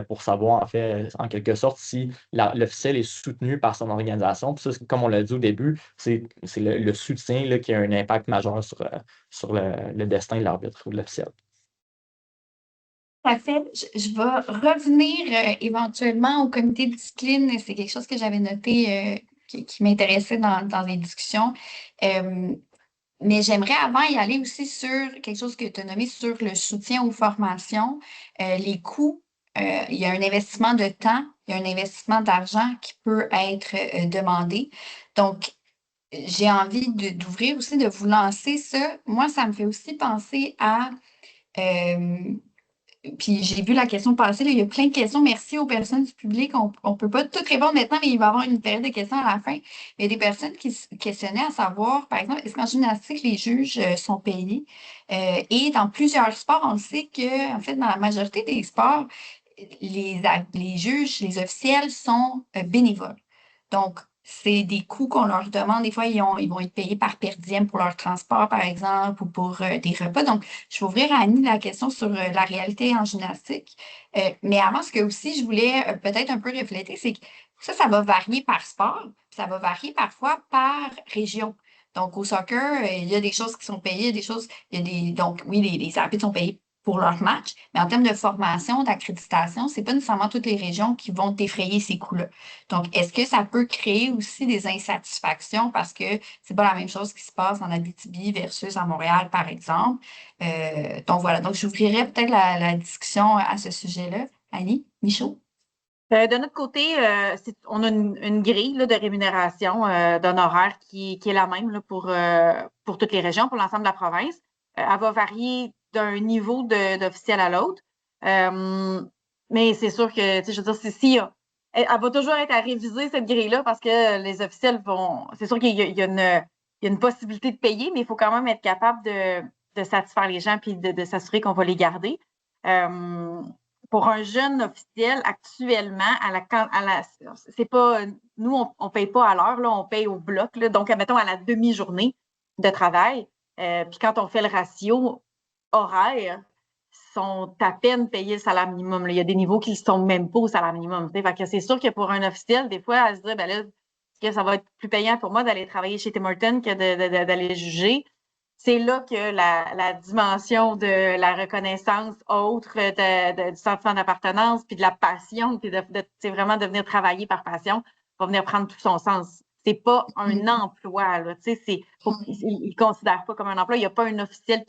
pour savoir, en fait, en quelque sorte, si l'officiel est soutenu par son organisation. Puis ça, comme on l'a dit au début, c'est le soutien là, qui a un impact majeur sur le destin de l'arbitre ou de l'officiel. En fait, je vais revenir éventuellement au comité de discipline. C'est quelque chose que j'avais noté qui m'intéressait dans les discussions. Euh, mais j'aimerais avant y aller aussi sur quelque chose que tu as nommé sur le soutien aux formations, les coûts. Il y a un investissement de temps, il y a un investissement d'argent qui peut être demandé. Donc, j'ai envie d'ouvrir aussi, de vous lancer ça. Moi, ça me fait aussi penser à euh, puis j'ai vu la question passer, là, il y a plein de questions. Merci aux personnes du public. On ne peut pas toutes répondre maintenant, mais il va y avoir une période de questions à la fin. Il y a des personnes qui se questionnaient à savoir, par exemple, est-ce qu'en gymnastique, les juges sont payés? Et dans plusieurs sports, on sait que, en fait, dans la majorité des sports, les juges, les officiels sont bénévoles. Donc, c'est des coûts qu'on leur demande. Des fois, ils vont être payés par per diem pour leur transport, par exemple, ou pour des repas. Donc, je vais ouvrir à Annie la question sur la réalité en gymnastique. Mais avant, ce que aussi je voulais peut-être un peu refléter, c'est que ça va varier par sport, puis ça va varier parfois par région. Donc, au soccer, il y a des choses qui sont payées, il y a des choses, il y a des, donc oui, les arbitres sont payés pour leur match, mais en termes de formation, d'accréditation, c'est pas nécessairement toutes les régions qui vont défrayer ces coûts-là. Donc, est-ce que ça peut créer aussi des insatisfactions parce que c'est pas la même chose qui se passe en Abitibi versus à Montréal, par exemple? Donc, voilà. Donc, j'ouvrirais peut-être la discussion à ce sujet-là. Annie, Michaud? De notre côté, on a une grille là, de rémunération d'honoraires qui est la même là, pour toutes les régions, pour l'ensemble de la province. Elle va varier d'un niveau d'officiel à l'autre. Mais c'est sûr que, tu sais, je veux dire, elle va toujours être à réviser, cette grille-là, parce que les officiels vont. C'est sûr qu'il y a une possibilité de payer, mais il faut quand même être capable de satisfaire les gens puis de s'assurer qu'on va les garder. Pour un jeune officiel, actuellement, c'est pas, nous, on paye pas à l'heure, là, on paye au bloc, là, donc, mettons, à la demi-journée de travail. Puis quand on fait le ratio horaire, sont à peine payés le salaire minimum. Là. Il y a des niveaux qui ne sont même pas au salaire minimum. Fait que c'est sûr que pour un officiel, des fois, elle se dit, ben là, que ça va être plus payant pour moi d'aller travailler chez Tim Hortons que d'aller juger. C'est là que la dimension de la reconnaissance autre, du sentiment d'appartenance, puis de la passion, puis c'est vraiment de venir travailler par passion, va venir prendre tout son sens. C'est pas un emploi, là, ils ne considèrent pas comme un emploi. Il n'y a pas un officiel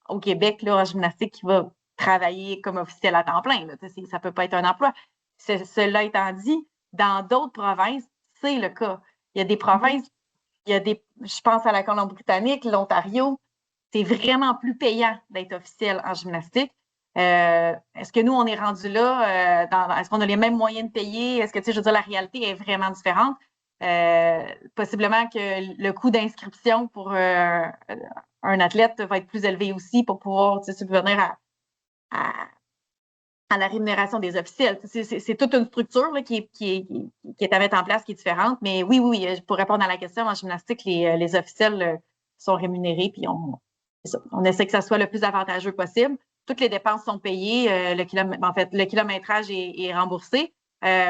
au Québec, là, en gymnastique, qui va travailler comme officiel à temps plein. Là, ça peut pas être un emploi. Cela étant dit, dans d'autres provinces, c'est le cas. Il y a des provinces, je pense à la Colombie-Britannique, l'Ontario, c'est vraiment plus payant d'être officiel en gymnastique. Est-ce que nous, on est rendu là? Est-ce qu'on a les mêmes moyens de payer? Est-ce que, je veux dire, la réalité est vraiment différente? Possiblement que le coût d'inscription pour un athlète va être plus élevé aussi pour pouvoir subvenir à la rémunération des officiels. C'est toute une structure là, qui est à mettre en place, qui est différente. Mais oui, pour répondre à la question, en gymnastique, les officiels sont rémunérés, puis on essaie que ça soit le plus avantageux possible. Toutes les dépenses sont payées, le kilométrage est remboursé,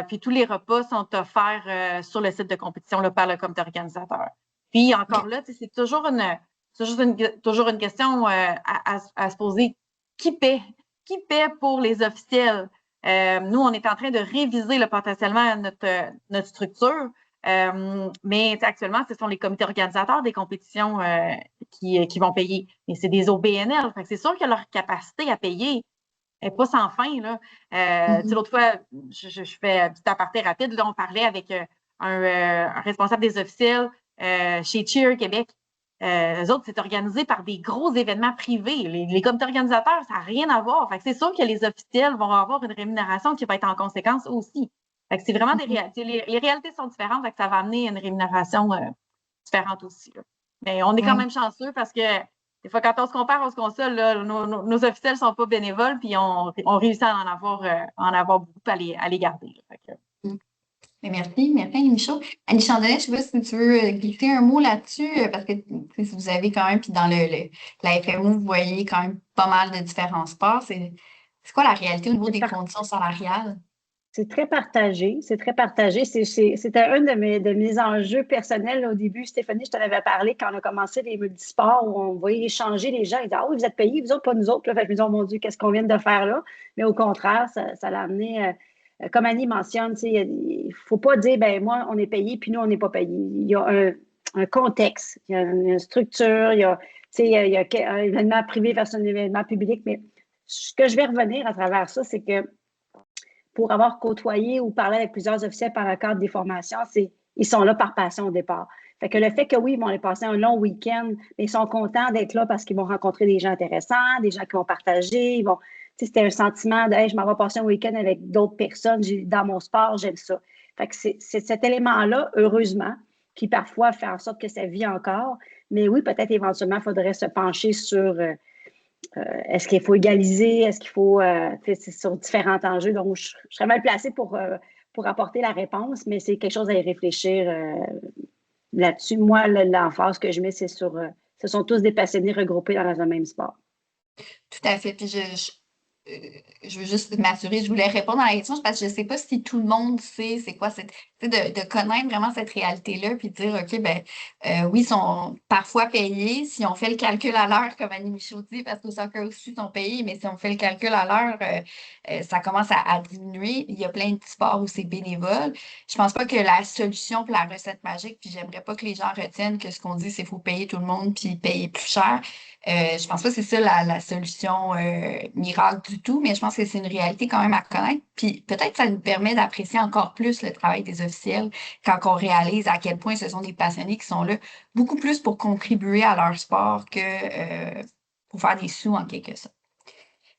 puis tous les repas sont offerts sur le site de compétition là, par le comité organisateur. Puis encore là, c'est toujours une question à se poser. Qui paie? Qui paie pour les officiels? Nous, on est en train de réviser potentiellement notre structure, mais actuellement, ce sont les comités organisateurs des compétitions qui vont payer. Mais c'est des OBNL. C'est sûr que leur capacité à payer n'est pas sans fin. Là. L'autre fois, je fais un petit aparté rapide. Là, on parlait avec un responsable des officiels chez Cheer Québec. Eux autres, c'est organisé par des gros événements privés. Les comités organisateurs, ça n'a rien à voir. Fait que c'est sûr que les officiels vont avoir une rémunération qui va être en conséquence aussi. Fait que c'est vraiment des réalités. Les réalités sont différentes, fait que ça va amener une rémunération différente aussi. Là. Mais on est quand même chanceux parce que des fois, quand on se compare, on se console, là, nos officiels ne sont pas bénévoles, puis on réussit à en avoir beaucoup à les garder. Là. Fait que, Merci Annie Michaud. Annie Chandonnet, je ne sais pas si tu veux glisser un mot là-dessus, parce que vous avez quand même, puis dans la FMO, vous voyez quand même pas mal de différents sports. C'est quoi la réalité au niveau des conditions salariales? C'est très partagé. C'est très partagé. C'était un de mes enjeux personnels au début. Stéphanie, je t'en avais parlé quand on a commencé les multisports où on voyait échanger les gens. Ils disaient, ah oui, vous êtes payés, vous autres, pas nous autres. Là. Fait que je me disais, oh mon Dieu, qu'est-ce qu'on vient de faire là? Mais au contraire, ça l'a amené, comme Annie mentionne, il ne faut pas dire, ben moi, on est payé, puis nous, on n'est pas payé. Il y a un contexte, il y a une structure, il y a un événement privé versus un événement public. Mais ce que je vais revenir à travers ça, c'est que pour avoir côtoyé ou parlé avec plusieurs officiels par le cadre des formations, ils sont là par passion au départ. Fait que le fait que oui, ils vont aller passer un long week-end, ils sont contents d'être là parce qu'ils vont rencontrer des gens intéressants, des gens qui vont partager. C'était un sentiment de hey, je m'en vais passer un week-end avec d'autres personnes dans mon sport, j'aime ça. Fait que c'est cet élément-là, heureusement, qui parfois fait en sorte que ça vit encore. Mais oui, peut-être éventuellement, il faudrait se pencher sur est-ce qu'il faut égaliser, est-ce qu'il faut, c'est sur différents enjeux. Donc, je serais mal placée pour apporter la réponse, mais c'est quelque chose à y réfléchir là-dessus. Moi, l'emphase que je mets, c'est sur, ce sont tous des passionnés regroupés dans un même sport. Tout à fait. Puis je veux juste m'assurer, je voulais répondre à la question parce que je ne sais pas si tout le monde sait c'est quoi de connaître vraiment cette réalité-là, puis de dire, OK, ben oui, ils sont parfois payés. Si on fait le calcul à l'heure, comme Annie Michaud dit, parce qu'au soccer aussi, ils sont payés, mais si on fait le calcul à l'heure, ça commence à diminuer. Il y a plein de sports où c'est bénévole. Je pense pas que la solution pour la recette magique, puis j'aimerais pas que les gens retiennent que ce qu'on dit, c'est qu'il faut payer tout le monde puis payer plus cher. Je pense pas que c'est ça la solution miracle du tout, mais je pense que c'est une réalité quand même à connaître. Puis peut-être que ça nous permet d'apprécier encore plus le travail des officiels quand on réalise à quel point ce sont des passionnés qui sont là beaucoup plus pour contribuer à leur sport que pour faire des sous en quelque sorte.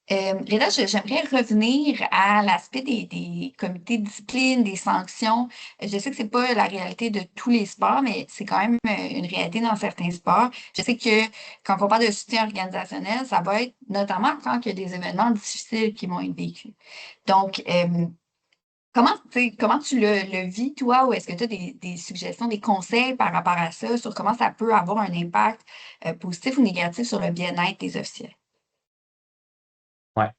Reda, j'aimerais revenir à l'aspect des comités de discipline, des sanctions. Je sais que c'est pas la réalité de tous les sports, mais c'est quand même une réalité dans certains sports. Je sais que quand on parle de soutien organisationnel, ça va être notamment quand il y a des événements difficiles qui vont être vécus. Donc, comment tu le vis, toi, ou est-ce que tu as des suggestions, des conseils par rapport à ça, sur comment ça peut avoir un impact positif ou négatif sur le bien-être des officiels? Ouais.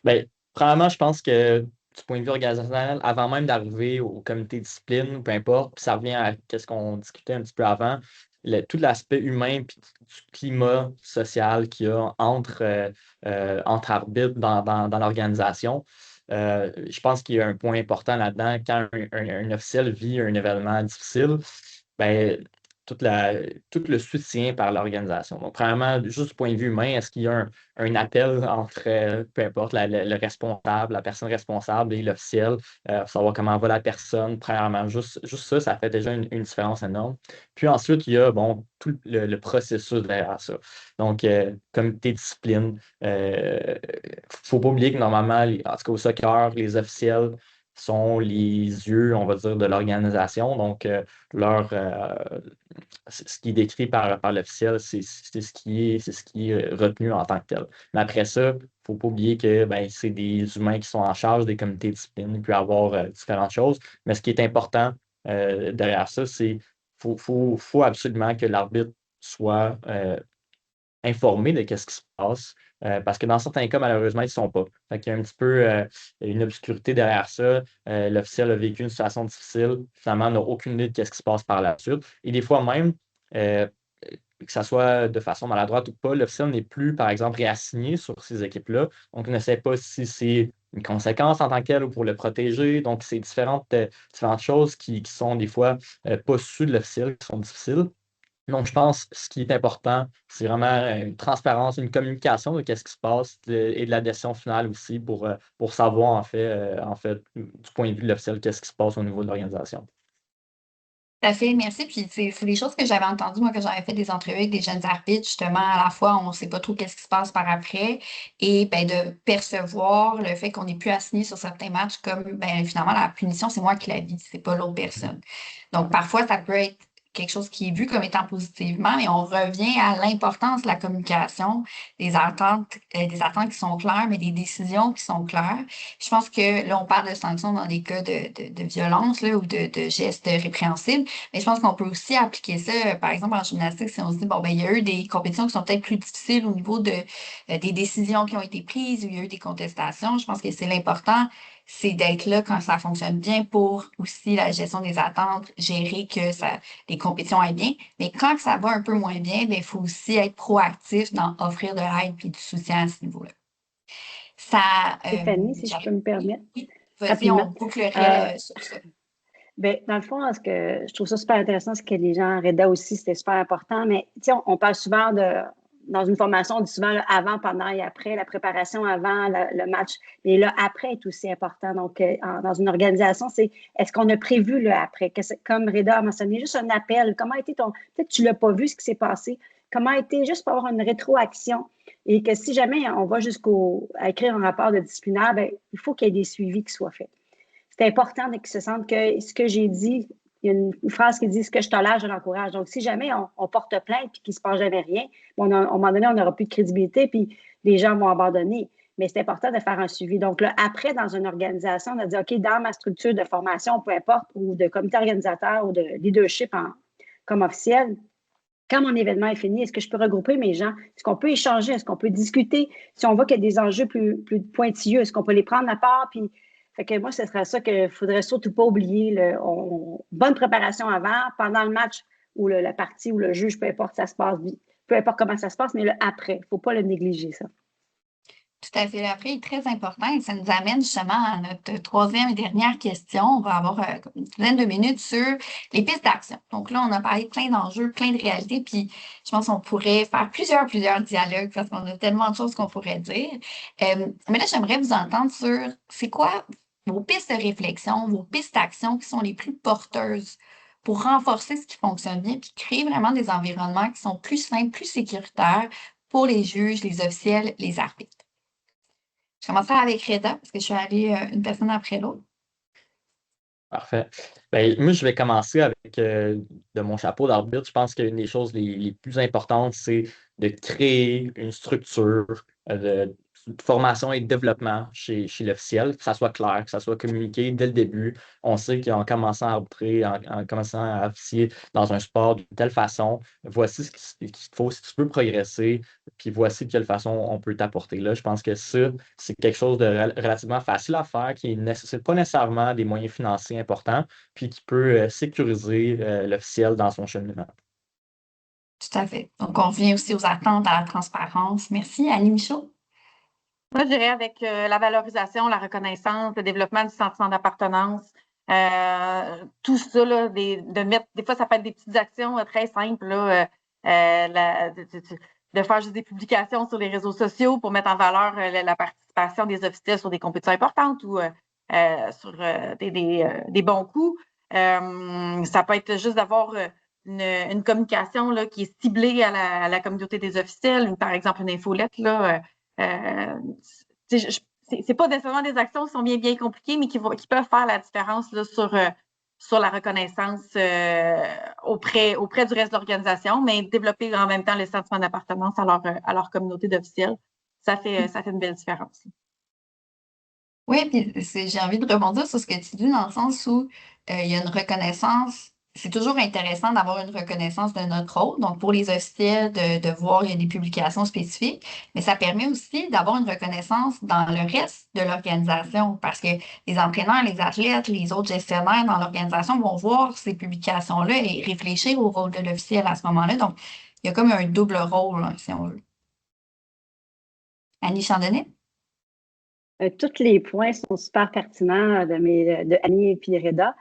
Ben, premièrement, je pense que du point de vue organisationnel, avant même d'arriver au comité de discipline, peu importe, puis ça revient à ce qu'on discutait un petit peu avant, tout l'aspect humain puis du climat social qu'il y a entre arbitres dans l'organisation. Je pense qu'il y a un point important là-dedans. Quand un officiel vit un événement difficile, ben, toute la, tout le soutien par l'organisation. Donc, premièrement, juste du point de vue humain, est-ce qu'il y a un appel entre, peu importe, le responsable, la personne responsable et l'officiel, pour savoir comment va la personne. Premièrement, juste ça, ça fait déjà une différence énorme. Puis ensuite, il y a, bon, tout le processus derrière ça. Donc, comité de discipline. Il ne faut pas oublier que normalement, en tout cas au soccer, les officiels sont les yeux, on va dire, de l'organisation. Donc, ce qui est décrit par l'officiel, c'est ce qui est retenu en tant que tel. Mais après ça, il ne faut pas oublier que ben, c'est des humains qui sont en charge des comités de discipline. Il peut y avoir différentes choses. Mais ce qui est important derrière ça, c'est qu'il faut absolument que l'arbitre soit informés de ce qui se passe, parce que dans certains cas, malheureusement, ils ne sont pas. Fait qu'il y a un petit peu une obscurité derrière ça. L'officiel a vécu une situation difficile, finalement, n'a aucune idée de ce qui se passe par la suite. Et des fois même, euh, que ce soit de façon maladroite ou pas, l'officiel n'est plus, par exemple, réassigné sur ces équipes-là. Donc, il ne sait pas si c'est une conséquence en tant que telle ou pour le protéger. Donc, c'est différentes choses qui sont des fois pas sues de l'officiel, qui sont difficiles. Donc, je pense que ce qui est important, c'est vraiment une transparence, une communication de ce qui se passe et de la décision finale aussi pour savoir, en fait, du point de vue de l'officiel, qu'est-ce qui se passe au niveau de l'organisation. Tout à fait, merci. Puis c'est des choses que j'avais entendues, moi, quand j'avais fait des entrevues avec des jeunes arbitres, justement, à la fois, on ne sait pas trop qu'est-ce qui se passe par après, et ben, de percevoir le fait qu'on n'est plus assigné sur certains matchs comme, ben, finalement, la punition, c'est moi qui la vis, c'est pas l'autre personne. Donc, parfois, ça peut être quelque chose qui est vu comme étant positivement, mais on revient à l'importance de la communication, des attentes qui sont claires, mais des décisions qui sont claires. Je pense que là, on parle de sanctions dans des cas de violence là, ou de gestes répréhensibles, mais je pense qu'on peut aussi appliquer ça, par exemple, en gymnastique, si on se dit, bon, ben, il y a eu des compétitions qui sont peut-être plus difficiles au niveau des décisions qui ont été prises, où il y a eu des contestations. Je pense que c'est l'important, c'est d'être là quand ça fonctionne bien pour aussi la gestion des attentes, gérer que les compétitions aillent bien. Mais quand ça va un peu moins bien, ben, il faut aussi être proactif dans offrir de l'aide et du soutien à ce niveau-là. Ça, Stéphanie, si je peux me permettre, oui, vas-y, on rapidement. bouclerait sur ça. Ben, dans le fond, je trouve ça super intéressant, ce que les gens, Reda aussi, c'était super important, mais on parle souvent dans une formation, on dit souvent là, avant, pendant et après, la préparation avant le match. Et le après est aussi important. Donc, dans une organisation, c'est est-ce qu'on a prévu le après? Comme Reda a mentionné, juste un appel. Comment a été peut-être que tu ne l'as pas vu ce qui s'est passé. Comment a été, juste pour avoir une rétroaction. Et que si jamais on va à écrire un rapport de disciplinaire, ben, il faut qu'il y ait des suivis qui soient faits. C'est important qu'ils se sentent que ce que j'ai dit, il y a une phrase qui dit « ce que je tolère, je l'encourage ». Donc, si jamais on porte plainte et qu'il ne se passe jamais rien, à un moment donné, on n'aura plus de crédibilité puis les gens vont abandonner. Mais c'est important de faire un suivi. Donc, là, après, dans une organisation, on a dit « OK, dans ma structure de formation, peu importe, ou de comité organisateur ou de leadership comme officiel, quand mon événement est fini, est-ce que je peux regrouper mes gens? Est-ce qu'on peut échanger? Est-ce qu'on peut discuter? Si on voit qu'il y a des enjeux plus pointilleux, est-ce qu'on peut les prendre à part? Puis, fait que moi, ce serait ça qu'il ne faudrait surtout pas oublier. Bonne préparation avant, pendant le match ou la partie ou le juge, peu importe ça se passe, peu importe comment ça se passe, mais le après. Il ne faut pas le négliger, ça. Tout à fait. L'après est très important et ça nous amène justement à notre troisième et dernière question. On va avoir une dizaine de minutes sur les pistes d'action. Donc là, on a parlé de plein d'enjeux, plein de réalités, puis je pense qu'on pourrait faire plusieurs dialogues parce qu'on a tellement de choses qu'on pourrait dire. Mais là, j'aimerais vous entendre sur c'est quoi vos pistes de réflexion, vos pistes d'action qui sont les plus porteuses pour renforcer ce qui fonctionne bien, puis créer vraiment des environnements qui sont plus simples, plus sécuritaires pour les juges, les officiels, les arbitres. Je commencerai avec Reda, parce que je suis allée une personne après l'autre. Parfait. Ben, moi, je vais commencer avec de mon chapeau d'arbitre. Je pense qu'une des choses les plus importantes, c'est de créer une structure de formation et de développement chez l'officiel, que ça soit clair, que ça soit communiqué dès le début. On sait qu'en commençant à arbitrer, en commençant à officier dans un sport d'une telle façon, voici ce qu'il faut si tu veux progresser, puis voici de quelle façon on peut t'apporter là. Je pense que ça, c'est quelque chose de relativement facile à faire, qui ne nécessite pas nécessairement des moyens financiers importants, puis qui peut sécuriser l'officiel dans son cheminement. Tout à fait. Donc, on revient aussi aux attentes, à la transparence. Merci. Annie Michaud? Moi, je dirais avec la valorisation, la reconnaissance, le développement du sentiment d'appartenance, tout ça, là, de mettre, des fois, ça peut être des petites actions très simples, là, de faire juste des publications sur les réseaux sociaux pour mettre en valeur la participation des officiels sur des compétitions importantes ou sur des bons coups. Ça peut être juste d'avoir une communication là, qui est ciblée à la communauté des officiels, par exemple une infolette, là, c'est pas nécessairement des actions qui sont bien compliquées, mais qui peuvent faire la différence là, sur la reconnaissance auprès du reste de l'organisation, mais développer en même temps le sentiment d'appartenance à leur communauté d'officiels. Ça fait une belle différence. Oui, puis j'ai envie de rebondir sur ce que tu dis dans le sens où il y a une reconnaissance. C'est toujours intéressant d'avoir une reconnaissance de notre rôle. Donc, pour les officiels, de voir il y a des publications spécifiques, mais ça permet aussi d'avoir une reconnaissance dans le reste de l'organisation parce que les entraîneurs, les athlètes, les autres gestionnaires dans l'organisation vont voir ces publications-là et réfléchir au rôle de l'officiel à ce moment-là. Donc, il y a comme un double rôle, hein, si on veut. Annie Chandonnet? Tous les points sont super pertinents de Annie et puis Reda.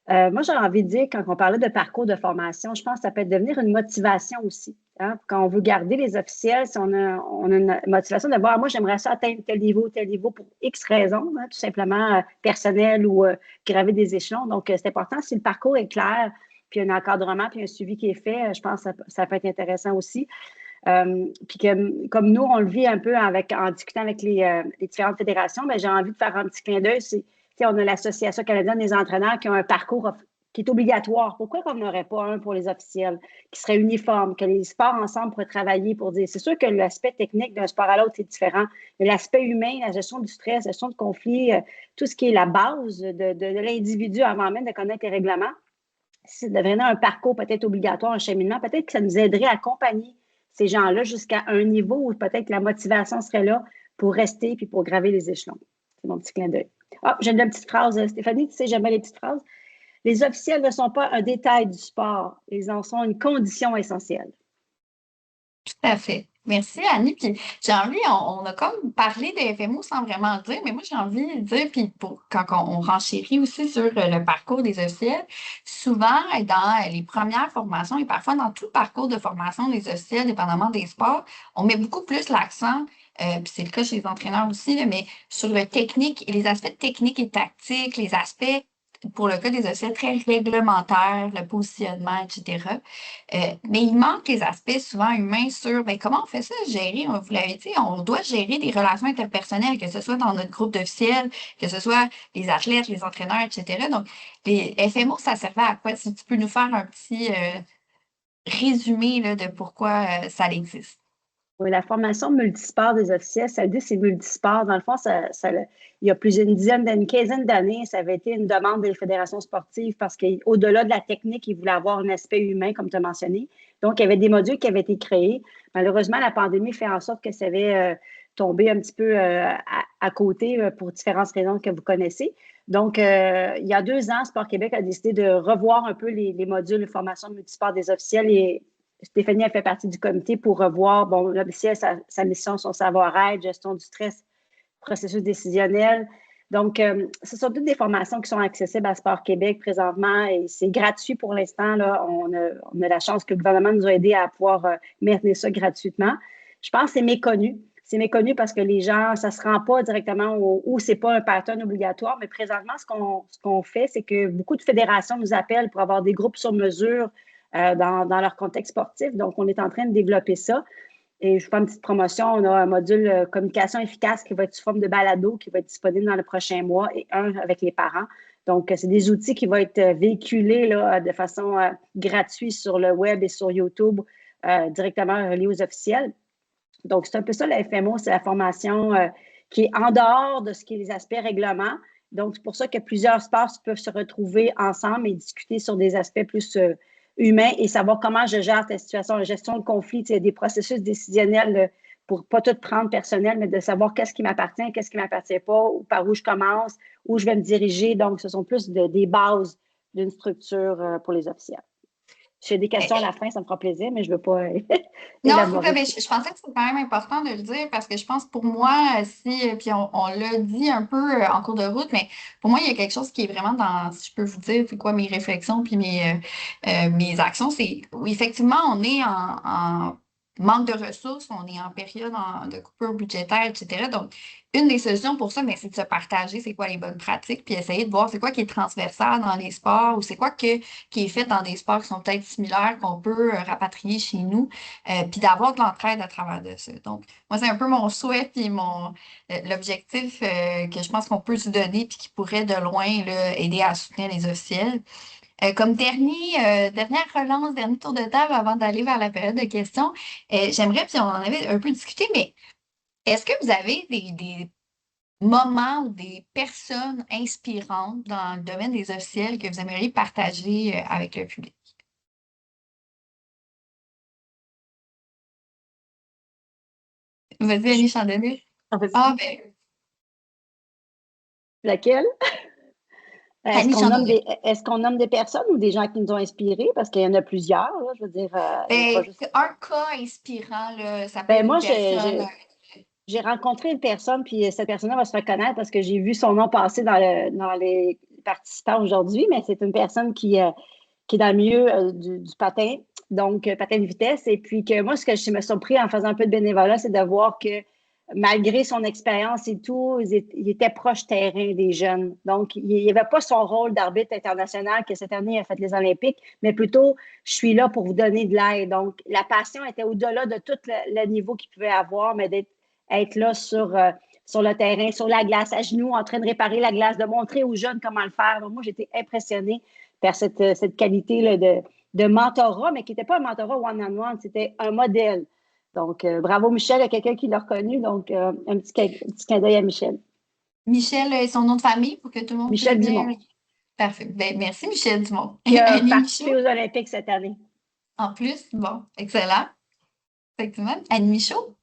Moi, j'aurais envie de dire, quand on parlait de parcours de formation, je pense que ça peut devenir une motivation aussi. Hein? Quand on veut garder les officiels, si on a une motivation de voir, moi, j'aimerais ça atteindre tel niveau pour X raisons, hein, tout simplement personnel ou graver des échelons. Donc, c'est important. Si le parcours est clair, puis un encadrement, puis un suivi qui est fait, je pense que ça peut être intéressant aussi. Puis comme nous, on le vit un peu en discutant avec les différentes fédérations, mais j'ai envie de faire un petit clin d'œil. On a l'Association canadienne des entraîneurs qui ont un parcours qui est obligatoire. Pourquoi qu'on n'aurait pas un pour les officiels, qui serait uniforme, que les sports ensemble pourraient travailler pour dire. C'est sûr que l'aspect technique d'un sport à l'autre, c'est différent, mais l'aspect humain, la gestion du stress, la gestion du conflit, tout ce qui est la base de l'individu avant même de connaître les règlements, si ça devenait un parcours peut-être obligatoire, un cheminement, peut-être que ça nous aiderait à accompagner ces gens-là jusqu'à un niveau où peut-être que la motivation serait là pour rester puis pour graver les échelons. C'est mon petit clin d'œil. Ah, j'ai une petite phrase, Stéphanie, tu sais, j'aime bien les petites phrases. Les officiels ne sont pas un détail du sport, ils en sont une condition essentielle. Tout à fait. Merci, Annie. Puis j'ai envie, on a comme parlé de FMO sans vraiment le dire, mais moi j'ai envie de dire, puis quand on renchérit aussi sur le parcours des officiels, souvent dans les premières formations et parfois dans tout le parcours de formation des officiels, dépendamment des sports, on met beaucoup plus l'accent, puis c'est le cas chez les entraîneurs aussi, là, mais sur le technique et les aspects techniques et tactiques, les aspects pour le cas des officiels très réglementaires, le positionnement, etc. Mais il manque les aspects souvent humains sur comment on fait ça, gérer, vous l'avez dit, on doit gérer des relations interpersonnelles, que ce soit dans notre groupe d'officiels, que ce soit les athlètes, les entraîneurs, etc. Donc, les FMO, ça servait à quoi? Si tu peux nous faire un petit résumé là, de pourquoi ça existe. Oui, la formation multisport des officiels, ça dit c'est multisport. Dans le fond, il y a une quinzaine d'années, ça avait été une demande des fédérations sportives parce qu'au-delà de la technique, ils voulaient avoir un aspect humain, comme tu as mentionné. Donc, il y avait des modules qui avaient été créés. Malheureusement, la pandémie fait en sorte que ça avait tombé un petit peu à côté pour différentes raisons que vous connaissez. Donc, il y a 2 ans, Sport Québec a décidé de revoir un peu les modules de formation multisport des officiels et Stéphanie a fait partie du comité pour revoir, l'officiel, sa mission, son savoir-être, gestion du stress, processus décisionnel. Donc, ce sont toutes des formations qui sont accessibles à Sport Québec présentement et c'est gratuit pour l'instant. Là, on a la chance que le gouvernement nous a aidés à pouvoir maintenir ça gratuitement. Je pense que c'est méconnu. C'est méconnu parce que les gens, ça ne se rend pas directement où ce n'est pas un pattern obligatoire. Mais présentement, ce qu'on fait, c'est que beaucoup de fédérations nous appellent pour avoir des groupes sur mesure dans leur contexte sportif. Donc, on est en train de développer ça. Et je fais une petite promotion. On a un module communication efficace qui va être sous forme de balado, qui va être disponible dans le prochain mois, et un avec les parents. Donc, c'est des outils qui vont être véhiculés là, de façon gratuite sur le web et sur YouTube, directement reliés aux officiels. Donc, c'est un peu ça, la FMO, c'est la formation qui est en dehors de ce qui est les aspects règlements. Donc, c'est pour ça que plusieurs sports peuvent se retrouver ensemble et discuter sur des aspects plus humains et savoir comment je gère cette situation, la gestion de conflit, des processus décisionnels pour pas tout prendre personnel, mais de savoir qu'est-ce qui m'appartient, qu'est-ce qui ne m'appartient pas, ou par où je commence, où je vais me diriger. Donc, ce sont plus des bases d'une structure pour les officiels. Si j'ai des questions à la fin, ça me fera plaisir, mais je ne veux pas Non, élaborer. mais je pensais que c'était quand même important de le dire parce que je pense pour moi, puis on l'a dit un peu en cours de route, mais pour moi, il y a quelque chose qui est vraiment dans, si je peux vous dire, c'est quoi mes réflexions puis mes actions, c'est oui, effectivement, on est en manque de ressources, on est en période de coupure budgétaire, etc. Donc, une des solutions pour ça, mais c'est de se partager c'est quoi les bonnes pratiques, puis essayer de voir c'est quoi qui est transversal dans les sports ou c'est quoi qui est fait dans des sports qui sont peut-être similaires qu'on peut rapatrier chez nous. Puis d'avoir de l'entraide à travers de ça. Donc, moi, c'est un peu mon souhait puis l'objectif que je pense qu'on peut se donner puis qui pourrait de loin là, aider à soutenir les officiels. Comme dernière relance, dernier tour de table avant d'aller vers la période de questions, j'aimerais, puis on en avait un peu discuté, mais est-ce que vous avez des moments ou des personnes inspirantes dans le domaine des officiels que vous aimeriez partager avec le public? Vas-y, Annie Chandonnet. Ah, ben, Laquelle? Annie Chandonnet. Est-ce qu'on nomme des personnes ou des gens qui nous ont inspirés? Parce qu'il y en a plusieurs, là, je veux dire. Il y a pas juste... Un cas inspirant, là, ça peut être moi, une personne. j'ai rencontré une personne, puis cette personne-là va se reconnaître parce que j'ai vu son nom passer dans les participants aujourd'hui, mais c'est une personne qui est dans le milieu du patin, donc patin de vitesse. Et puis que moi, ce que je me suis surpris en faisant un peu de bénévolat, c'est de voir que malgré son expérience et tout, il était proche terrain des jeunes. Donc, il n'y avait pas son rôle d'arbitre international que cette année a fait les Olympiques, mais plutôt, je suis là pour vous donner de l'aide. Donc, la passion était au-delà de tout le niveau qu'il pouvait avoir, mais d'être là sur le terrain, sur la glace, à genoux, en train de réparer la glace, de montrer aux jeunes comment le faire. Donc, moi, j'étais impressionnée par cette qualité là, de mentorat, mais qui n'était pas un mentorat one-on-one, c'était un modèle. Donc, bravo Michel, il y a quelqu'un qui l'a reconnu, donc un petit clin d'œil à Michel. Michel et son nom de famille pour que tout le monde Michel puisse bien. Dumont. Parfait. Ben, merci Michel Dumont. Qui a Annie participé Michaud. aux Olympiques cette année. En plus, bon, excellent. Effectivement. Annie Michaud.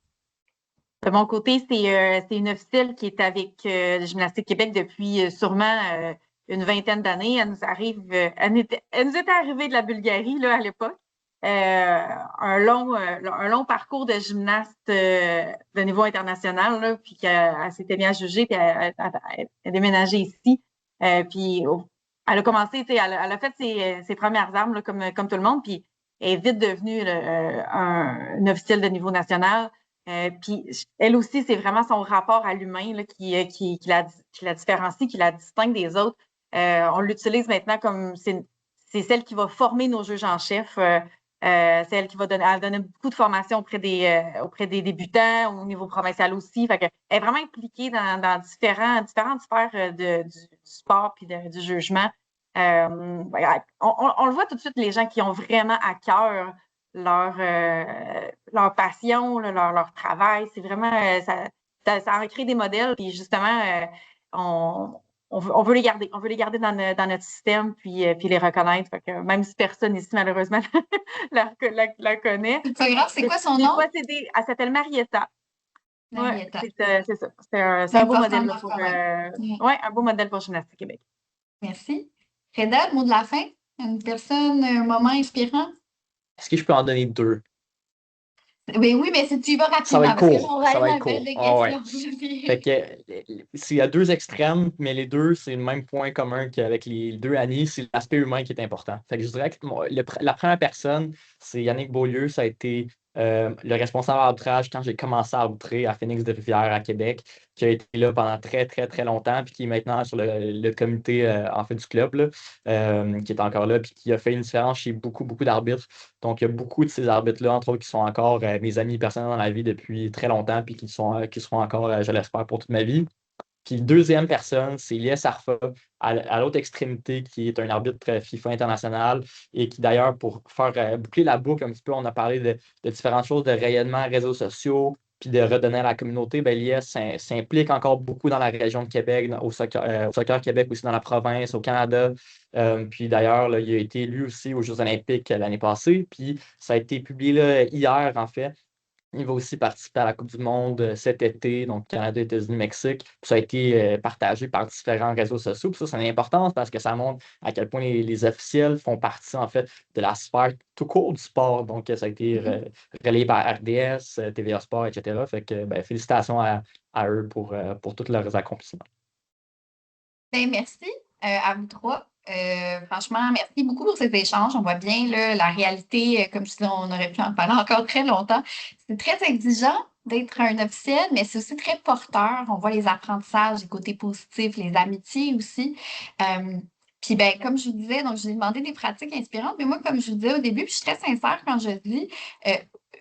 De mon côté, c'est une officielle qui est avec Gymnastique Québec depuis sûrement une vingtaine d'années. Elle nous était arrivée de la Bulgarie là, à l'époque. Un long parcours de gymnaste de niveau international, là, puis qu'elle s'était bien jugée, puis elle a déménagé ici. Puis elle a commencé, elle a fait ses premières armes là, comme tout le monde, puis elle est vite devenue une officielle de niveau national. Puis elle aussi, c'est vraiment son rapport à l'humain là, qui la différencie, qui la distingue des autres. On l'utilise maintenant comme c'est celle qui va former nos juges en chef. C'est elle qui va donner beaucoup de formation auprès des débutants, au niveau provincial aussi. Fait que elle est vraiment impliquée dans différentes sphères du sport puis du jugement. On le voit tout de suite, les gens qui ont vraiment à cœur leur passion, leur travail. C'est vraiment, ça en crée des modèles. Puis justement, on veut les garder. On veut les garder dans notre système, puis les reconnaître. Fait que même si personne ici, malheureusement, la connaît. C'est pas grave, c'est quoi son nom? Elle s'appelle Marietta. Marietta. Ouais, c'est ça. C'est un beau modèle pour un beau modèle pour Gymnastique Québec. Merci. Reda, le mot de la fin? Une personne, un moment inspirant? Est-ce que je peux en donner 2? Ben oui, mais si tu y vas rapidement. Ça va être parce que court. là, Ça va on être court. des Ah questions. ouais. Fait que s'il y a 2 extrêmes, mais les 2, c'est le même point commun qu'avec les 2 Annie, c'est l'aspect humain qui est important. Fait que je dirais que la première personne, c'est Yannick Beaulieu. Ça a été le responsable arbitrage quand j'ai commencé à arbitrer à Phoenix-de-Rivière à Québec, qui a été là pendant très, très, très longtemps, puis qui est maintenant sur le comité en fait du club, là, qui est encore là, puis qui a fait une différence chez beaucoup, beaucoup d'arbitres. Donc, il y a beaucoup de ces arbitres-là, entre autres, qui sont encore mes amis personnels dans la vie depuis très longtemps, puis qui seront encore, je l'espère, pour toute ma vie. Puis deuxième personne, c'est Elias Arfa, à l'autre extrémité, qui est un arbitre FIFA international et qui d'ailleurs, pour faire boucler la boucle un petit peu, on a parlé de différentes choses, de rayonnement, réseaux sociaux, puis de redonner à la communauté. Ben, Elias s'implique encore beaucoup dans la région de Québec, au soccer Québec aussi dans la province, au Canada. Puis d'ailleurs, là, il a été élu aussi aux Jeux olympiques l'année passée. Puis ça a été publié là, hier, en fait. Il va aussi participer à la Coupe du Monde cet été, donc Canada, États-Unis, Mexique. Puis ça a été partagé par différents réseaux sociaux. Puis ça, c'est une importance parce que ça montre à quel point les officiels font partie, en fait, de la sphère tout court du sport. Donc, ça a été relayé par RDS, TVA Sport, etc. Fait que, ben, félicitations à eux pour tous leurs accomplissements. Ben, merci à vous trois. Franchement, merci beaucoup pour ces échanges. On voit bien là, la réalité, comme je disais, on aurait pu en parler encore très longtemps. C'est très exigeant d'être un officiel, mais c'est aussi très porteur. On voit les apprentissages, les côtés positifs, les amitiés aussi. Puis ben, comme je vous disais, donc je vous ai demandé des pratiques inspirantes, mais moi, comme je vous disais au début, puis je suis très sincère quand je dis,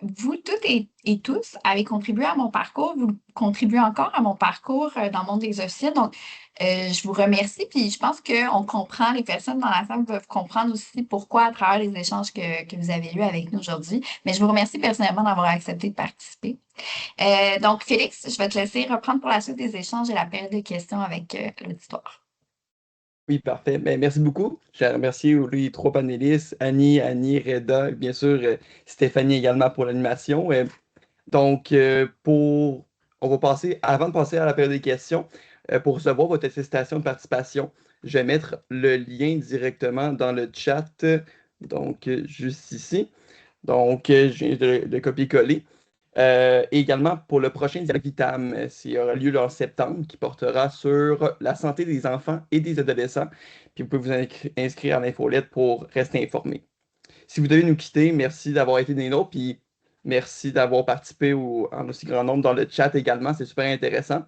vous toutes et tous avez contribué à mon parcours, vous contribuez encore à mon parcours dans le monde des officiels. Donc, je vous remercie, puis je pense qu'on comprend, les personnes dans la salle peuvent comprendre aussi pourquoi à travers les échanges que vous avez eus avec nous aujourd'hui. Mais je vous remercie personnellement d'avoir accepté de participer. Donc, Félix, je vais te laisser reprendre pour la suite des échanges et la période de questions avec l'auditoire. Oui, parfait. Ben, merci beaucoup. Je remercie les trois panélistes, Annie, Reda, et bien sûr Stéphanie également pour l'animation. Donc, on va passer, avant de passer à la période des questions, pour recevoir votre attestation de participation, je vais mettre le lien directement dans le chat, donc juste ici. Donc, je viens de le copier-coller. Et également pour le prochain Dialogue Vitam, qui aura lieu en septembre, qui portera sur la santé des enfants et des adolescents. Puis vous pouvez vous inscrire à l'infolette pour rester informé. Si vous devez nous quitter, merci d'avoir été des nôtres, puis merci d'avoir participé en aussi grand nombre dans le chat également, c'est super intéressant.